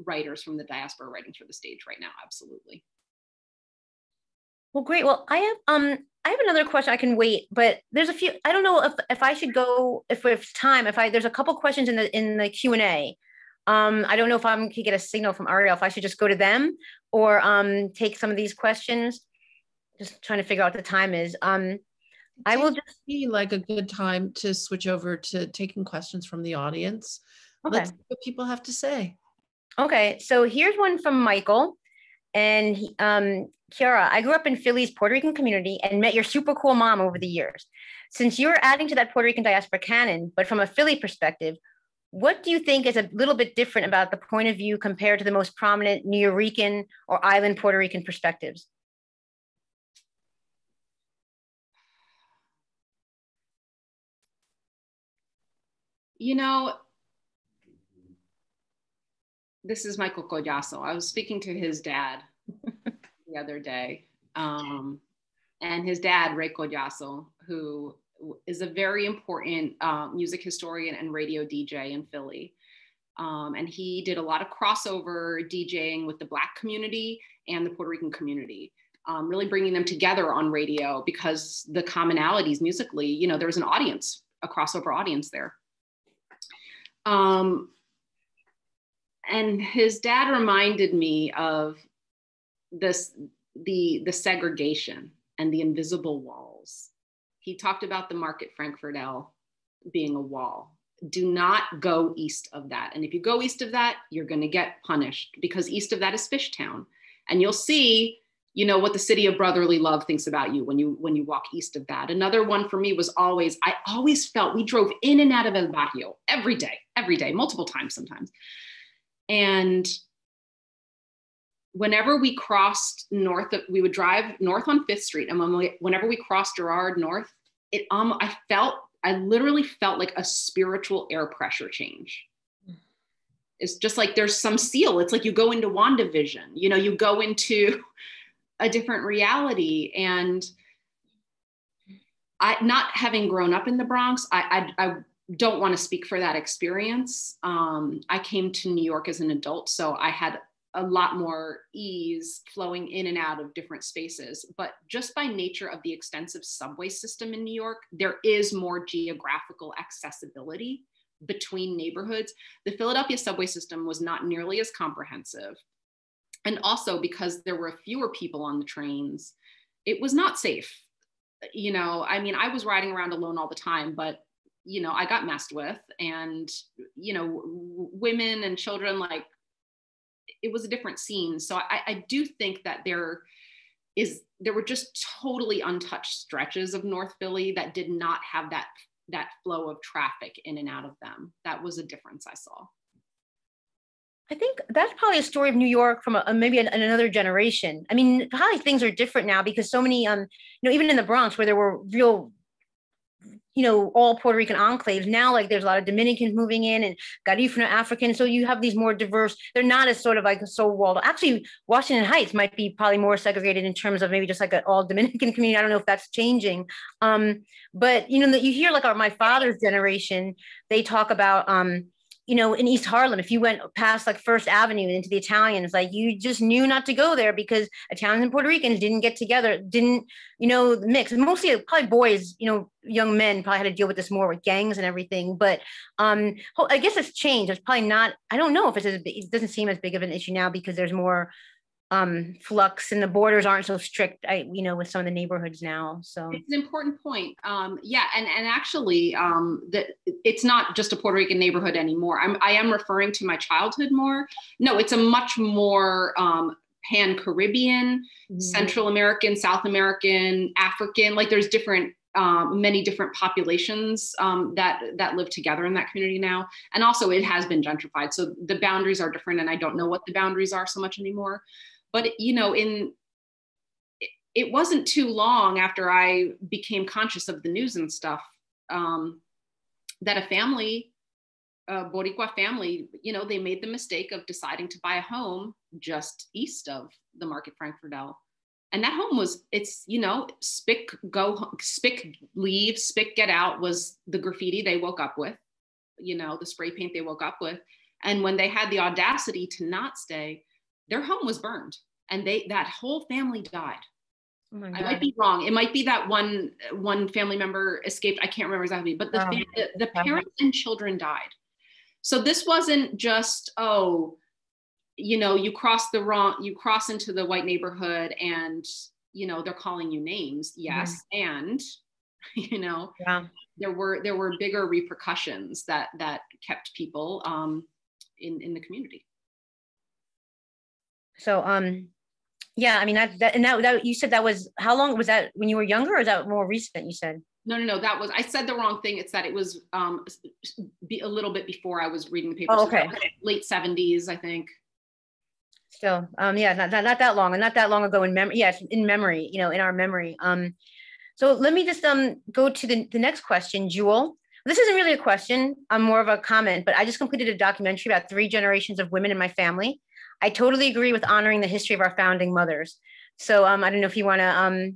writers from the diaspora writing for the stage right now. Absolutely. Well, great. Well, I have another question. I can wait, but there's a few. I don't know if I should go, if it's time. There's a couple questions in the Q&A. I don't know if I can get a signal from Ariel, if I should just go to them or take some of these questions. Just trying to figure out what the time is. I will just be like a good time to switch over to taking questions from the audience. Okay. Let's see what people have to say. Okay, so here's one from Michael. And Quiara, I grew up in Philly's Puerto Rican community and met your super cool mom over the years. Since you're adding to that Puerto Rican diaspora canon, but from a Philly perspective, what do you think is a little bit different about the point of view compared to the most prominent Nuyorican or island Puerto Rican perspectives? This is Michael Collazo. I was speaking to his dad the other day, and his dad, Ray Collazo, who is a very important music historian and radio DJ in Philly. And he did a lot of crossover DJing with the Black community and the Puerto Rican community, really bringing them together on radio because the commonalities musically, there was an audience, a crossover audience there. And his dad reminded me of the segregation and the invisible walls. He talked about the Market Frankfurt L being a wall. do not go east of that. And if you go east of that, you're going to get punished, because east of that is Fishtown. And you'll see, you know, what the city of brotherly love thinks about you when you walk east of that. Another one for me was I always felt we drove in and out of El Barrio every day, multiple times sometimes. And whenever we crossed north, we would drive north on 5th Street. And whenever we crossed Girard North, I literally felt like a spiritual air pressure change. It's just like there's some seal. It's like you go into WandaVision, you know, you go into a different reality. And not having grown up in the Bronx, I don't want to speak for that experience. I came to New York as an adult, so I had a lot more ease flowing in and out of different spaces. But just by nature of the extensive subway system in New York, there is more geographical accessibility between neighborhoods. The Philadelphia subway system was not nearly as comprehensive. And also because there were fewer people on the trains, it was not safe. You know, I mean, I was riding around alone all the time, but, you know, I got messed with, and, you know, women and children, like, it was a different scene. So I do think that there were just totally untouched stretches of North Philly that did not have that flow of traffic in and out of them. That was a difference I saw. I think that's probably a story of New York from maybe another generation. I mean, probably things are different now because so many, you know, even in the Bronx where there were real, you know, all Puerto Rican enclaves, now like there's a lot of Dominicans moving in and Garifuna African. So you have these more diverse, they're not as sort of like so walled. Actually, Washington Heights might be probably more segregated in terms of maybe just like an all Dominican community. I don't know if that's changing. But, you know, you hear like my father's generation, they talk about, you know, in East Harlem, if you went past like First Avenue into the Italians, like you just knew not to go there because Italians and Puerto Ricans didn't get together, didn't, you know, mix. Mostly probably boys, you know, young men probably had to deal with this more with gangs and everything. But I guess it's changed. It's probably not, I don't know if it doesn't seem as big of an issue now because there's more flux and the borders aren't so strict, you know, with some of the neighborhoods now. So it's an important point. Yeah, and actually, it's not just a Puerto Rican neighborhood anymore. I am referring to my childhood more. No, it's a much more Pan-Caribbean, Central American, South American, African. Like there's different, many different populations that live together in that community now. And also, it has been gentrified, so the boundaries are different, and I don't know what the boundaries are so much anymore. But, you know, it wasn't too long after I became conscious of the news and stuff that a family, a Boricua family, you know, they made the mistake of deciding to buy a home just east of the Market Frankfurtel. And that home was, it's, you know, spick, leave, spick, get out was the graffiti they woke up with, you know, the spray paint they woke up with. And when they had the audacity to not stay, their home was burned, and that whole family died. Oh my God. I might be wrong. It might be that one family member escaped. I can't remember exactly, but the parents and children died. So this wasn't just, oh, you know, you cross into the white neighborhood and, you know, they're calling you names. Yes. And, you know, there were bigger repercussions that kept people in the community. So, yeah, I mean, that you said that was, how long was that, when you were younger, or is that more recent, you said? No, I said the wrong thing. It's that it was a little bit before I was reading the paper. Oh, okay. So late 70s, I think. Still, yeah, not that long, and not that long ago in memory. Yes, in memory, you know, in our memory. So let me just go to the next question, Jewel. This isn't really a question, more of a comment, but I just completed a documentary about 3 generations of women in my family. I totally agree with honoring the history of our founding mothers. So I don't know if you want to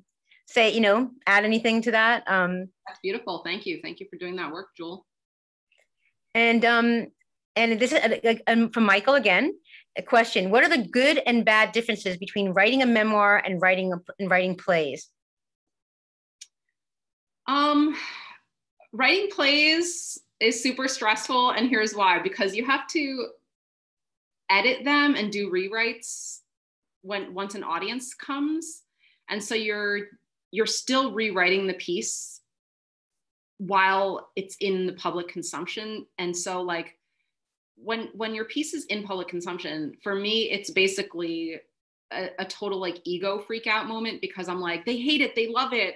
say, you know, add anything to that. That's beautiful. Thank you. Thank you for doing that work, Jewel. And this is from Michael again, a question: what are the good and bad differences between writing a memoir and writing plays? Writing plays is super stressful, and here's why: because you have to edit them and do rewrites once an audience comes, and so you're still rewriting the piece while it's in the public consumption. And so like when your piece is in public consumption, for me, it's basically a total like ego freak out moment, because I'm like, they hate it, they love it.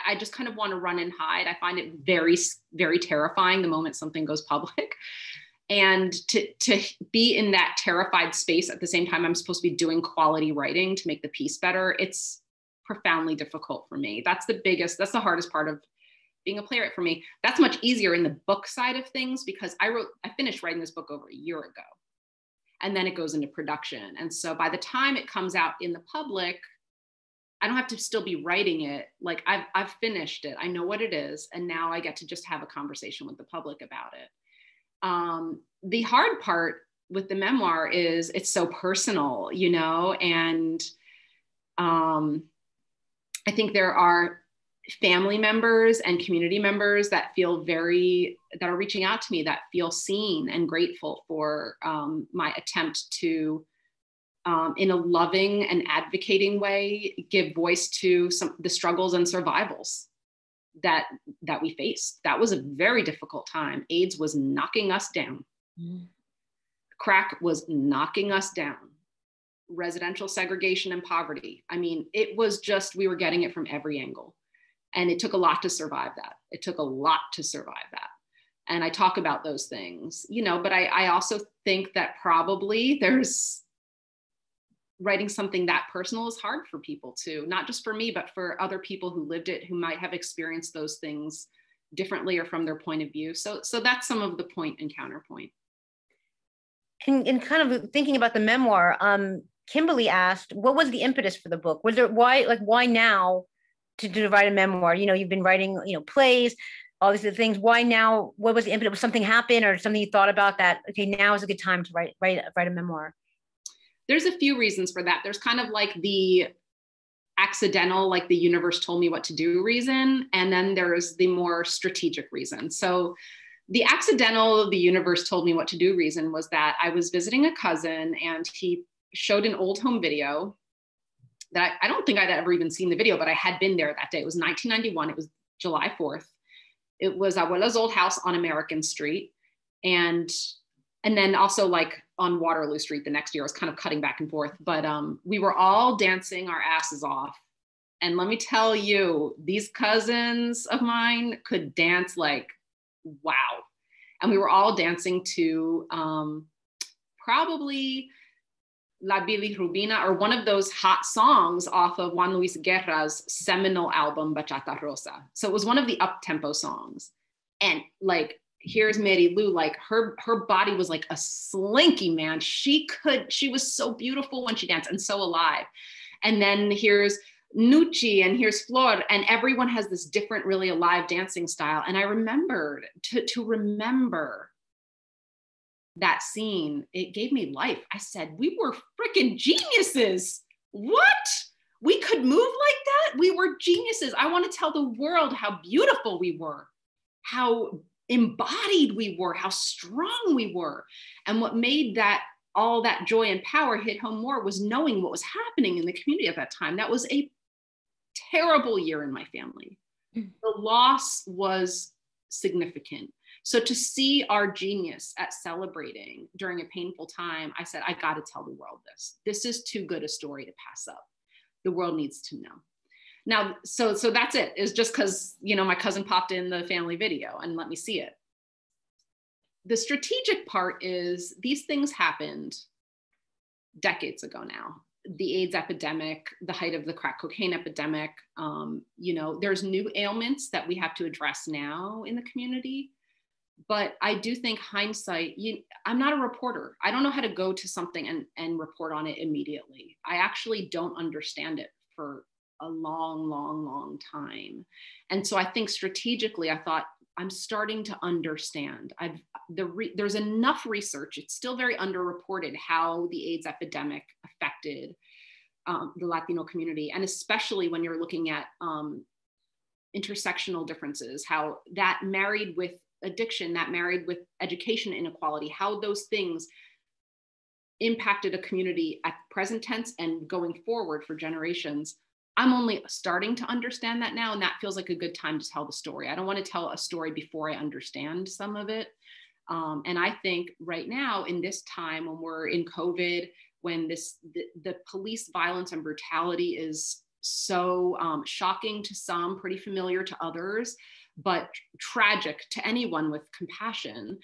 I just kind of want to run and hide. I find it very, very terrifying the moment something goes public. And to be in that terrified space at the same time I'm supposed to be doing quality writing to make the piece better, it's profoundly difficult for me. That's the hardest part of being a playwright for me. That's much easier in the book side of things, because I finished writing this book over a year ago, and then it goes into production. And so by the time it comes out in the public, I don't have to still be writing it. Like I've finished it. I know what it is. And now I get to just have a conversation with the public about it. The hard part with the memoir is it's so personal, you know, and I think there are family members and community members that are reaching out to me, that feel seen and grateful for my attempt to, in a loving and advocating way, give voice to the struggles and survivals that we faced. That was a very difficult time. AIDS was knocking us down. Mm. Crack was knocking us down. Residential segregation and poverty. I mean, it was just, we were getting it from every angle. And it took a lot to survive that. It took a lot to survive that. And I talk about those things, you know, but I also think that probably there's writing something that personal is hard for people too, not just for me, but for other people who lived it, who might have experienced those things differently or from their point of view. So that's some of the point and counterpoint. And kind of thinking about the memoir, Kimberly asked, what was the impetus for the book? Was there, why now to write a memoir? You know, you've been writing, you know, plays, all these things. Why now? What was the impetus? Was something happened or something you thought about that, okay, now is a good time to write a memoir? There's a few reasons for that. There's kind of like the accidental, like the universe told me what to do reason. And then there's the more strategic reason. So the accidental, the universe told me what to do reason was that I was visiting a cousin and he showed an old home video that I don't think I'd ever even seen the video, but I had been there that day. It was 1991. It was July 4th. It was Abuela's old house on American Street. And then also like on Waterloo Street the next year. I was kind of cutting back and forth, but we were all dancing our asses off. And let me tell you, these cousins of mine could dance like, wow. And we were all dancing to probably La Bilirrubina, or one of those hot songs off of Juan Luis Guerra's seminal album, Bachata Rosa. So it was one of the up-tempo songs. And like, here's Mary Lou, like her body was like a slinky, man. She was so beautiful when she danced and so alive. And then here's Nucci and here's Flor, and everyone has this different, really alive dancing style. And I remembered to remember that scene, it gave me life. I said, we were freaking geniuses. What? We could move like that? We were geniuses. I want to tell the world how beautiful we were, how embodied we were, how strong we were. And what made that all that joy and power hit home more was knowing what was happening in the community at that time. That was a terrible year in my family. The loss was significant. So to see our genius at celebrating during a painful time, I said, I got to tell the world this. This is too good a story to pass up. The world needs to know. Now, so that's it. It's just because, you know, my cousin popped in the family video and let me see it. The strategic part is these things happened decades ago now. The AIDS epidemic, the height of the crack cocaine epidemic, you know, there's new ailments that we have to address now in the community. But I do think hindsight, I'm not a reporter. I don't know how to go to something and report on it immediately. I actually don't understand it for a long, long, long time. And so I think strategically, I thought, I'm starting to understand. There's enough research. It's still very underreported how the AIDS epidemic affected the Latino community. And especially when you're looking at intersectional differences, how that married with addiction, that married with education inequality, how those things impacted a community at present tense and going forward for generations. I'm only starting to understand that now, and that feels like a good time to tell the story. I don't want to tell a story before I understand some of it. And I think right now in this time when we're in COVID, when the police violence and brutality is so shocking to some, pretty familiar to others, but tragic to anyone with compassion,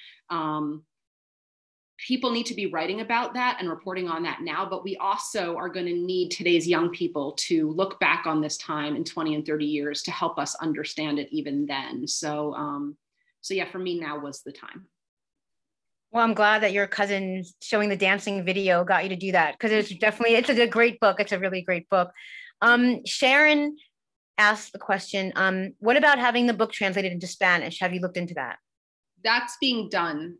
people need to be writing about that and reporting on that now, but we also are going to need today's young people to look back on this time in 20 and 30 years to help us understand it even then. So yeah, for me, now was the time. Well, I'm glad that your cousin showing the dancing video got you to do that, because it's a great book. It's a really great book. Sharon asked the question, what about having the book translated into Spanish? Have you looked into that? That's being done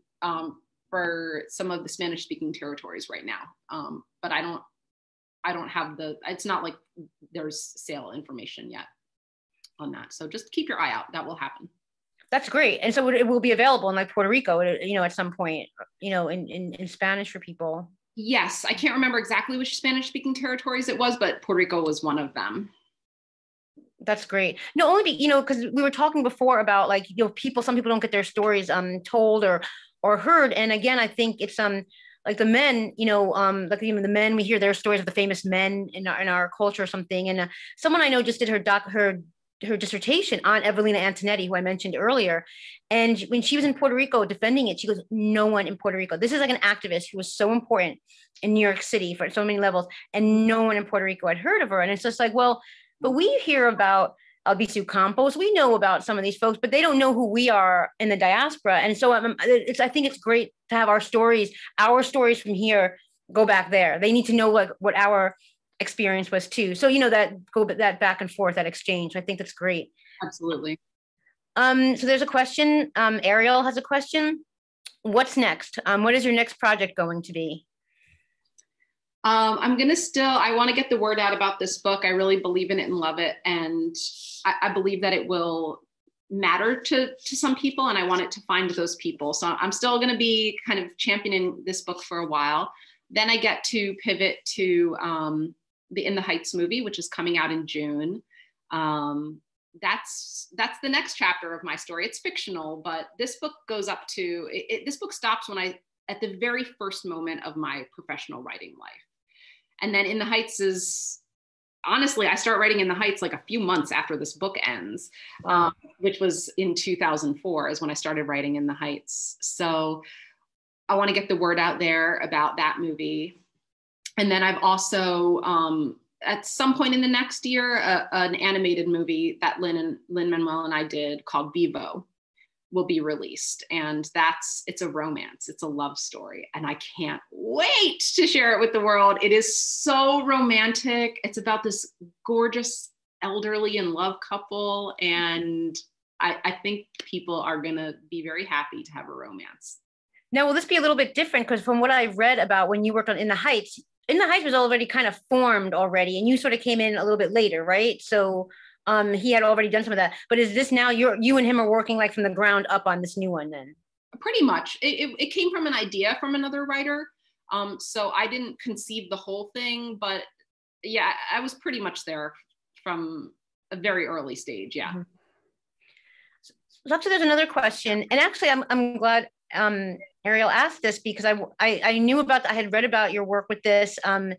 for some of the Spanish speaking territories right now. But I don't have it's not like there's sale information yet on that. So just keep your eye out. That will happen. That's great. And so it will be available in like Puerto Rico, at some point, in Spanish for people. Yes. I can't remember exactly which Spanish speaking territories it was, but Puerto Rico was one of them. That's great. No, only because we were talking before about some people don't get their stories told or heard. And again, I think it's like the men, the men, we hear their stories of the famous men in our culture or something. And someone I know just did her dissertation on Evelina Antonetti, who I mentioned earlier. And when she was in Puerto Rico defending it, she goes, no one in Puerto Rico. This is like an activist who was so important in New York City for so many levels, and no one in Puerto Rico had heard of her. And it's just like, well, but we hear about Albizu Campos, we know about some of these folks, but they don't know who we are in the diaspora. And so I think it's great to have our stories from here go back there. They need to know what our experience was too. So, that back and forth, that exchange. I think that's great. Absolutely. So there's a question. Ariel has a question. What's next? What is your next project going to be? I want to get the word out about this book. I really believe in it and love it. And I believe that it will matter to some people, and I want it to find those people. So I'm still going to be kind of championing this book for a while. Then I get to pivot to the In the Heights movie, which is coming out in June. That's the next chapter of my story. It's fictional, but this book goes up to, this book stops at the very first moment of my professional writing life. And then In the Heights is, honestly, I start writing In the Heights like a few months after this book ends, which was in 2004 is when I started writing In the Heights. So I want to get the word out there about that movie. And then I've also, at some point in the next year, an animated movie that Lin-Manuel and I did called Vivo will be released. And it's a romance. It's a love story. And I can't wait to share it with the world. It is so romantic. It's about this gorgeous elderly in love couple. And I think people are going to be very happy to have a romance. Now, will this be a little bit different? Because from what I've read about when you worked on In the Heights was already kind of formed already, and you sort of came in a little bit later, right? So he had already done some of that. But is this now you and him are working like from the ground up on this new one then? Pretty much. It came from an idea from another writer. So I didn't conceive the whole thing, but yeah, I was pretty much there from a very early stage. Yeah. Mm-hmm. So actually, there's another question, and actually, I'm glad Ariel asked this, because I knew I had read about your work with this, and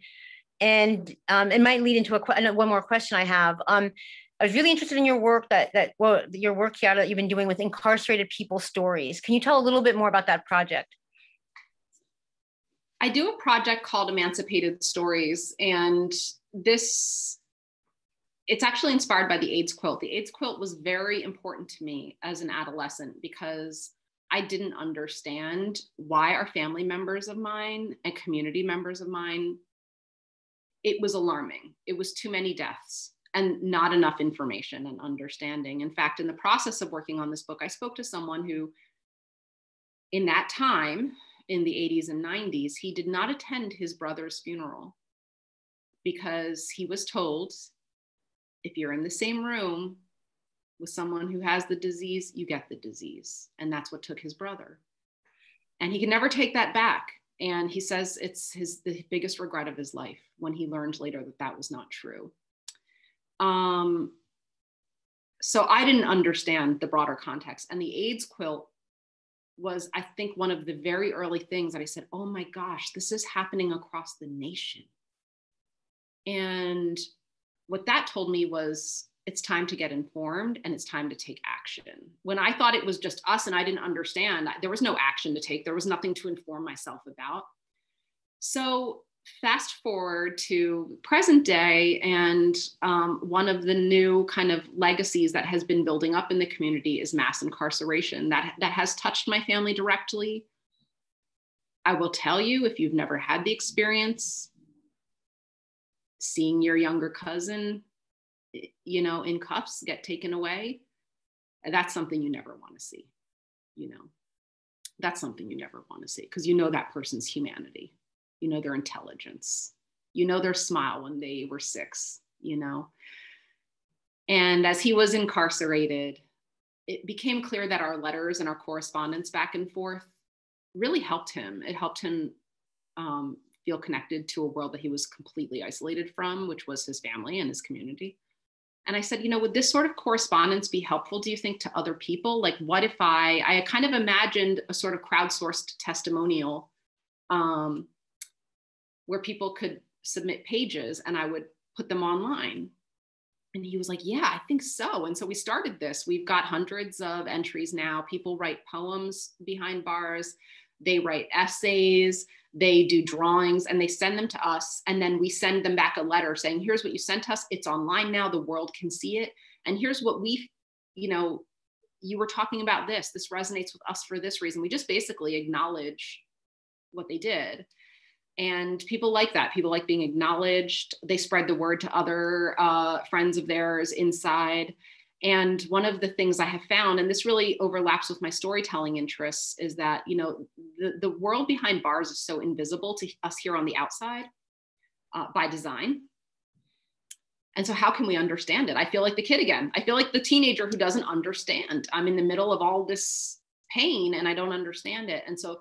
it might lead into one more question I have. I was really interested in your work your work, Quiara, that you've been doing with incarcerated people's stories. Can you tell a little bit more about that project? I do a project called Emancipated Stories, and it's actually inspired by the AIDS quilt. The AIDS quilt was very important to me as an adolescent because I didn't understand why our family members of mine and community members of mine, it was alarming. It was too many deaths and not enough information and understanding. In fact, in the process of working on this book, I spoke to someone who, in that time, in the 80s and 90s, he did not attend his brother's funeral because he was told, if you're in the same room with someone who has the disease, you get the disease. And that's what took his brother. And he could never take that back. And he says it's the biggest regret of his life when he learned later that was not true. So I didn't understand the broader context. And the AIDS quilt was, I think, one of the very early things that I said, oh my gosh, this is happening across the nation. And what that told me was, it's time to get informed and it's time to take action. When I thought it was just us and I didn't understand, there was no action to take. There was nothing to inform myself about. So fast forward to present day, and one of the new kind of legacies that has been building up in the community is mass incarceration. That has touched my family directly. I will tell you, if you've never had the experience, seeing your younger cousin, you know, in cuffs get taken away, that's something you never want to see. You know, that's something you never want to see, because you know that person's humanity, you know their intelligence, you know their smile when they were 6, you know. And as he was incarcerated, it became clear that our letters and our correspondence back and forth really helped him. It helped him feel connected to a world that he was completely isolated from, which was his family and his community. And I said, you know, would this sort of correspondence be helpful, do you think, to other people? Like, what if I kind of imagined a sort of crowdsourced testimonial where people could submit pages and I would put them online. And he was like, yeah, I think so. And so we started this. We've got hundreds of entries now. People write poems behind bars. They write essays. They do drawings and they send them to us. And then we send them back a letter saying, here's what you sent us. It's online now. The world can see it. And here's what we, you know, you were talking about this. This resonates with us for this reason. We just basically acknowledge what they did. And people like that. People like being acknowledged. They spread the word to other friends of theirs inside. And one of the things I have found, and this really overlaps with my storytelling interests, is that, you know, the world behind bars is so invisible to us here on the outside by design. And so how can we understand it? I feel like the kid again. I feel like the teenager who doesn't understand. I'm in the middle of all this pain and I don't understand it. And so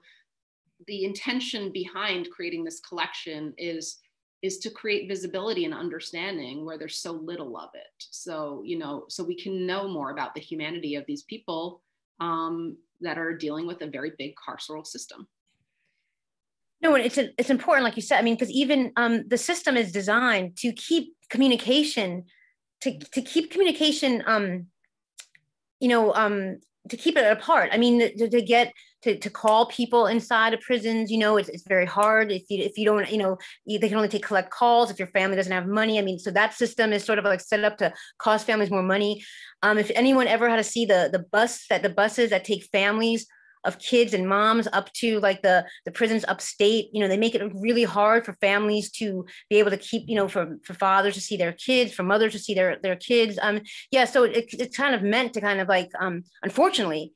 the intention behind creating this collection is to create visibility and understanding where there's so little of it. So, you know, so we can know more about the humanity of these people that are dealing with a very big carceral system. No, and it's important, like you said. I mean, because even the system is designed to keep communication, to keep communication, you know, to keep it apart. I mean, to get to call people inside of prisons, you know, it's very hard if you don't, you know, they can only collect calls if your family doesn't have money. I mean, so that system is sort of like set up to cost families more money. If anyone ever had to see the buses that take families of kids and moms up to like the prisons upstate, you know, they make it really hard for families to be able to keep, you know, for fathers to see their kids, for mothers to see their kids. Yeah, so it's kind of meant to kind of like, unfortunately,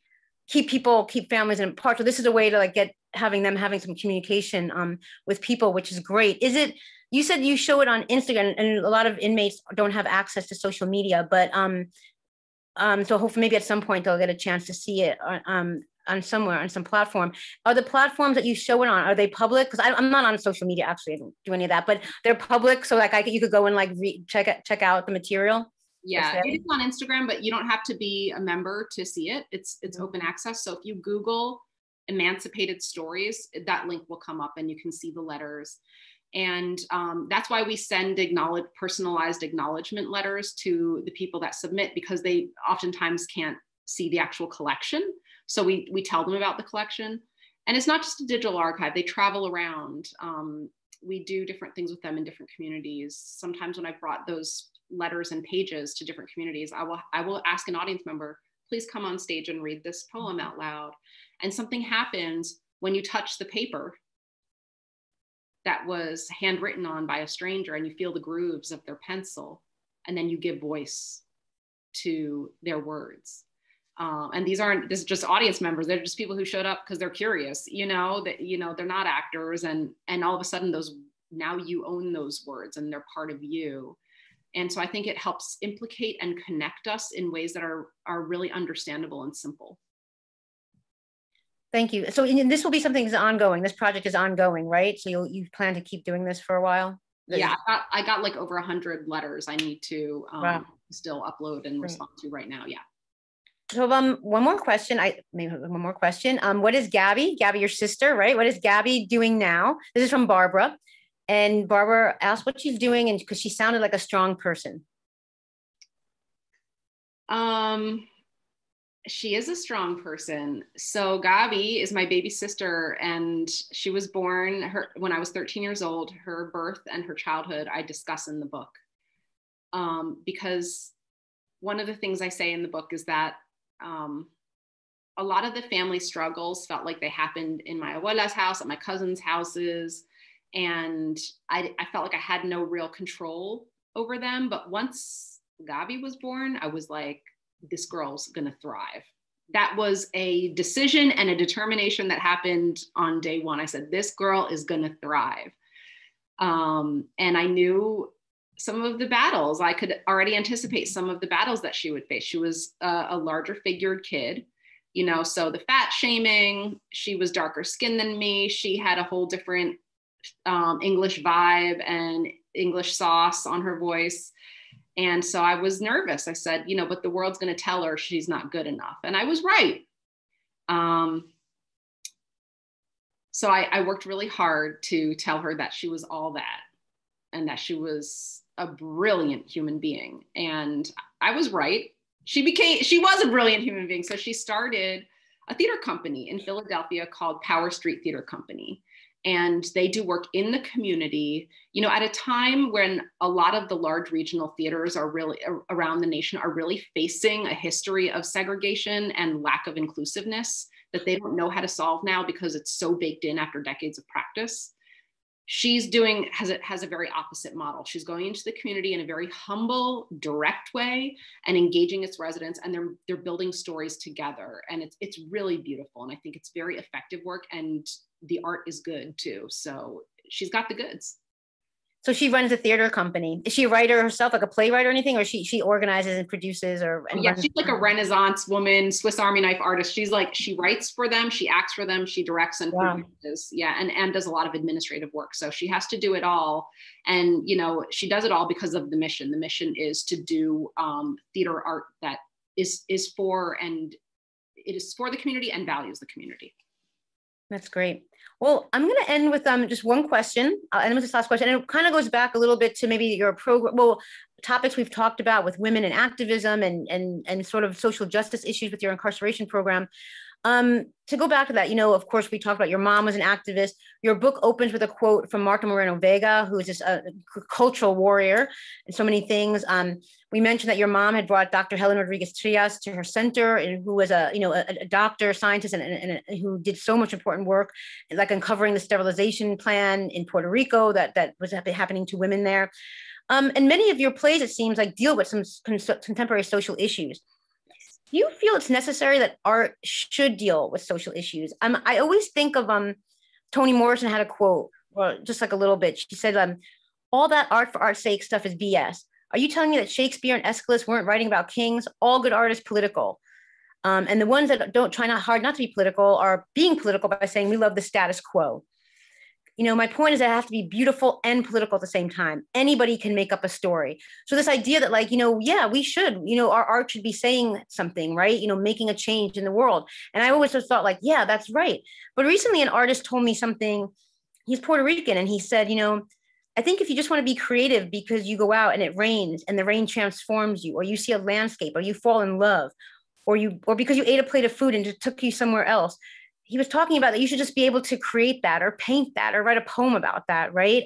keep families apart. So this is a way to like having some communication with people, which is great. Is it, you said you show it on Instagram, and a lot of inmates don't have access to social media, but so hopefully maybe at some point they'll get a chance to see it on somewhere, on some platform. Are the platforms that you show it on, are they public? Because I'm not on social media, actually. I don't do any of that, but they're public. So like you could go and like check out the material. Yeah, it's on Instagram, but you don't have to be a member to see it. It's open access. So if you Google Emancipated Stories, that link will come up and you can see the letters. And that's why we send personalized acknowledgement letters to the people that submit, because they oftentimes can't see the actual collection. So we tell them about the collection. And it's not just a digital archive. They travel around. We do different things with them in different communities. Sometimes when I've brought those letters and pages to different communities, I will ask an audience member, please come on stage and read this poem out loud. And something happens when you touch the paper that was handwritten on by a stranger, and you feel the grooves of their pencil, and then you give voice to their words. And this is just audience members. They're just people who showed up because they're curious, you know, that, you know, they're not actors, and all of a sudden now you own those words and they're part of you. And so I think it helps implicate and connect us in ways that are really understandable and simple. Thank you. So this will be something that's ongoing. This project is ongoing, right? So you plan to keep doing this for a while? Yeah, I got like over 100 letters I need to wow. still upload and respond to right now. Yeah. So one more question. What is Gabby, your sister, right? What is Gabby doing now? This is from Barbara. And Barbara asked what she's doing, and because she sounded like a strong person. She is a strong person. So Gabby is my baby sister, and she was born when I was 13 years old. Her birth and her childhood I discuss in the book, because one of the things I say in the book is that a lot of the family struggles felt like they happened in my abuela's house, at my cousin's houses, and I felt like I had no real control over them. But once Gabby was born, I was like, this girl's gonna thrive. That was a decision and a determination that happened on day one. I said, this girl is gonna thrive. And I knew some of the battles. I could already anticipate some of the battles that she would face. She was a larger figured kid, you know, so the fat shaming, she was darker skinned than me. She had a whole different English vibe and English sauce on her voice. And so I was nervous. I said, you know, but the world's going to tell her she's not good enough. And I was right. So I worked really hard to tell her that she was all that and that she was a brilliant human being. And I was right. She was a brilliant human being. So she started a theater company in Philadelphia called Power Street Theater Company. And they do work in the community, you know, at a time when a lot of the large regional theaters are really around the nation are really facing a history of segregation and lack of inclusiveness that they don't know how to solve now because it's so baked in after decades of practice. She's has a very opposite model. She's going into the community in a very humble, direct way and engaging its residents, and they're building stories together. And it's really beautiful. And I think it's very effective work, and the art is good too. So she's got the goods. So she runs a theater company. Is she a writer herself, like a playwright or anything, or she organizes and produces Yeah, she's like a Renaissance woman, Swiss Army knife artist. She's like, she writes for them, she acts for them, she directs and produces. Yeah, and does a lot of administrative work. So she has to do it all. And, you know, she does it all because of the mission. The mission is to do theater art that is for the community and values the community. That's great. Well, I'm going to end with just one question. I'll end with this last question. And it kind of goes back a little bit to maybe your program, topics we've talked about with women and activism and sort of social justice issues with your incarceration program. To go back to that, you know, of course, we talked about your mom was an activist. Your book opens with a quote from Martha Moreno Vega, who is just a cultural warrior and so many things. We mentioned that your mom had brought Dr. Helen Rodriguez Trias to her center, and who was a doctor, scientist, and who did so much important work, like uncovering the sterilization plan in Puerto Rico that was happening to women there. And many of your plays, it seems like, deal with some contemporary social issues. Do you feel it's necessary that art should deal with social issues? I always think of Toni Morrison had a quote, or just like a little bit. She said, all that art for art's sake stuff is BS. Are you telling me that Shakespeare and Aeschylus weren't writing about kings? All good art is political. And the ones that don't try hard not to be political are being political by saying we love the status quo. You know, my point is that it has to be beautiful and political at the same time. Anybody can make up a story. So this idea that, like, you know, yeah, we should, you know, our art should be saying something, right? You know, making a change in the world. And I always just thought, like, yeah, that's right. But recently an artist told me something. He's Puerto Rican, and he said, you know, I think if you just want to be creative because you go out and it rains and the rain transforms you, or you see a landscape, or you fall in love, or because you ate a plate of food and it took you somewhere else. He was talking about that you should just be able to create that or paint that or write a poem about that, right?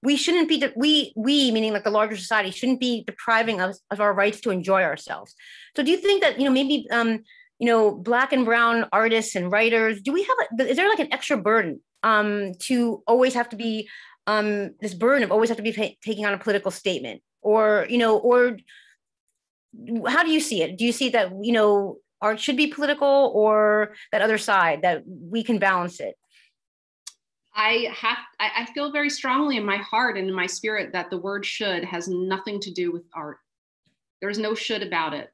We shouldn't be, we meaning like the larger society, shouldn't be depriving us of our rights to enjoy ourselves. So do you think that, you know, maybe, you know, Black and brown artists and writers, is there like an extra burden to always have to be, this burden of always have to be taking on a political statement? Or, you know, or how do you see it? Do you see that, you know, art should be political, or that other side that we can balance it? I feel very strongly in my heart and in my spirit that the word should has nothing to do with art. There's no should about it.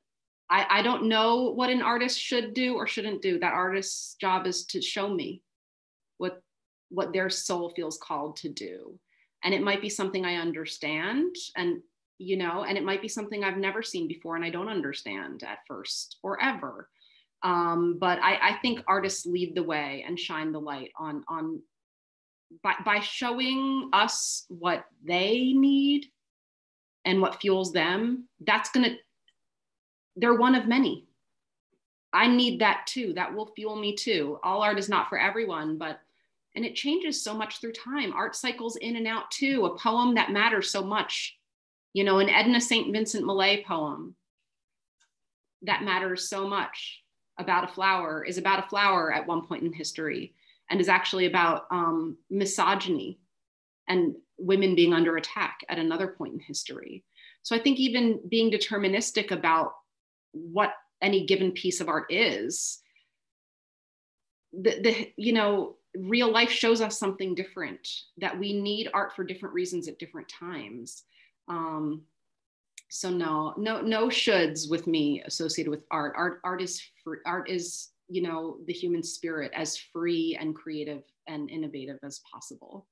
I don't know what an artist should do or shouldn't do. That artist's job is to show me what their soul feels called to do. And it might be something I understand, and, you know, and it might be something I've never seen before and I don't understand at first or ever. But I think artists lead the way and shine the light by showing us what they need and what fuels them. They're one of many. I need that too. That will fuel me too. All art is not for everyone, and it changes so much through time. Art cycles in and out too. A poem that matters so much, you know, an Edna St. Vincent Millay poem that matters so much about a flower is about a flower at one point in history, and is actually about misogyny and women being under attack at another point in history. So I think even being deterministic about what any given piece of art is, you know, real life shows us something different, that we need art for different reasons at different times. So no shoulds with me associated with art. Art is free. Art is, you know, the human spirit, as free and creative and innovative as possible.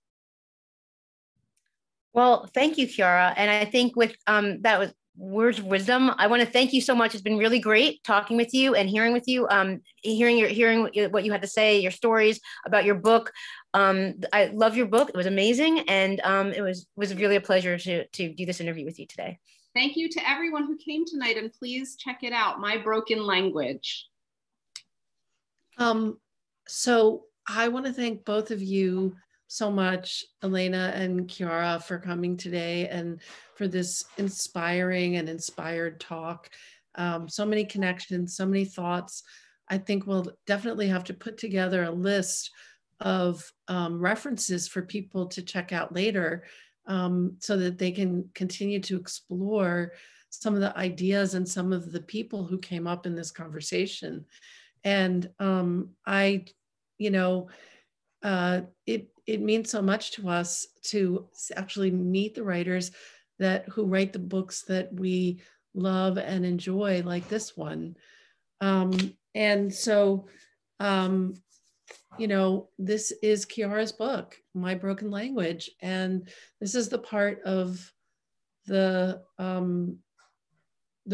Well, thank you, Quiara. And I think with that was words of wisdom. I want to thank you so much. It's been really great talking with you and hearing with you, hearing what you had to say, your stories about your book. I love your book. It was amazing. And it was really a pleasure to do this interview with you today. Thank you to everyone who came tonight, and please check it out, My Broken Language. So I want to thank both of you so much, Elena and Quiara, for coming today and for this inspiring and inspired talk. So many connections, so many thoughts. I think we'll definitely have to put together a list of references for people to check out later, so that they can continue to explore some of the ideas and some of the people who came up in this conversation. And it means so much to us to actually meet the writers who write the books that we love and enjoy, like this one. And so, this is Quiara's book, My Broken Language. And this is the part of the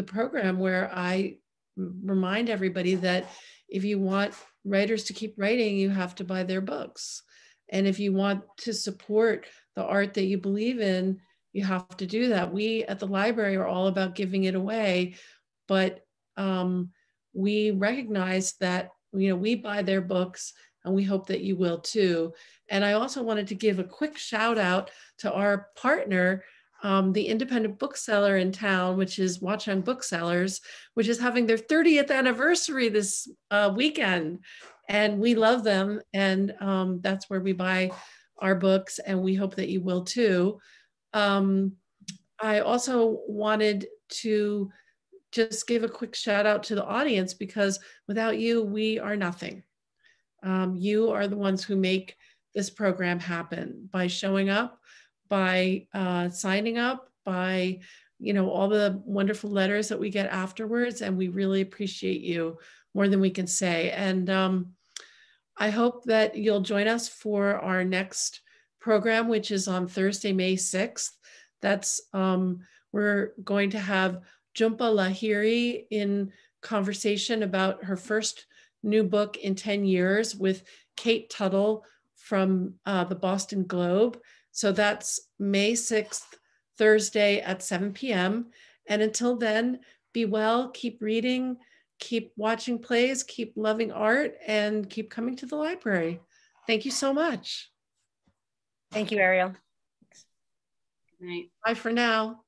program where I remind everybody that if you want writers to keep writing, you have to buy their books. And if you want to support the art that you believe in, you have to do that. We at the library are all about giving it away, but we recognize that, we buy their books, and we hope that you will too. And I also wanted to give a quick shout out to our partner, the independent bookseller in town, which is Watchung Booksellers, which is having their 30th anniversary this weekend. And we love them. And that's where we buy our books, and we hope that you will too. I also wanted to just give a quick shout out to the audience, because without you, we are nothing. You are the ones who make this program happen by showing up, by signing up, by all the wonderful letters that we get afterwards, and we really appreciate you more than we can say. And I hope that you'll join us for our next program, which is on Thursday, May 6th. That's we're going to have Jhumpa Lahiri in conversation about her first new book in 10 years with Kate Tuttle from the Boston Globe. So that's May 6th, Thursday at 7 p.m. And until then, be well, keep reading, keep watching plays, keep loving art, and keep coming to the library. Thank you so much. Thank you, Ariel. Good night. Bye for now.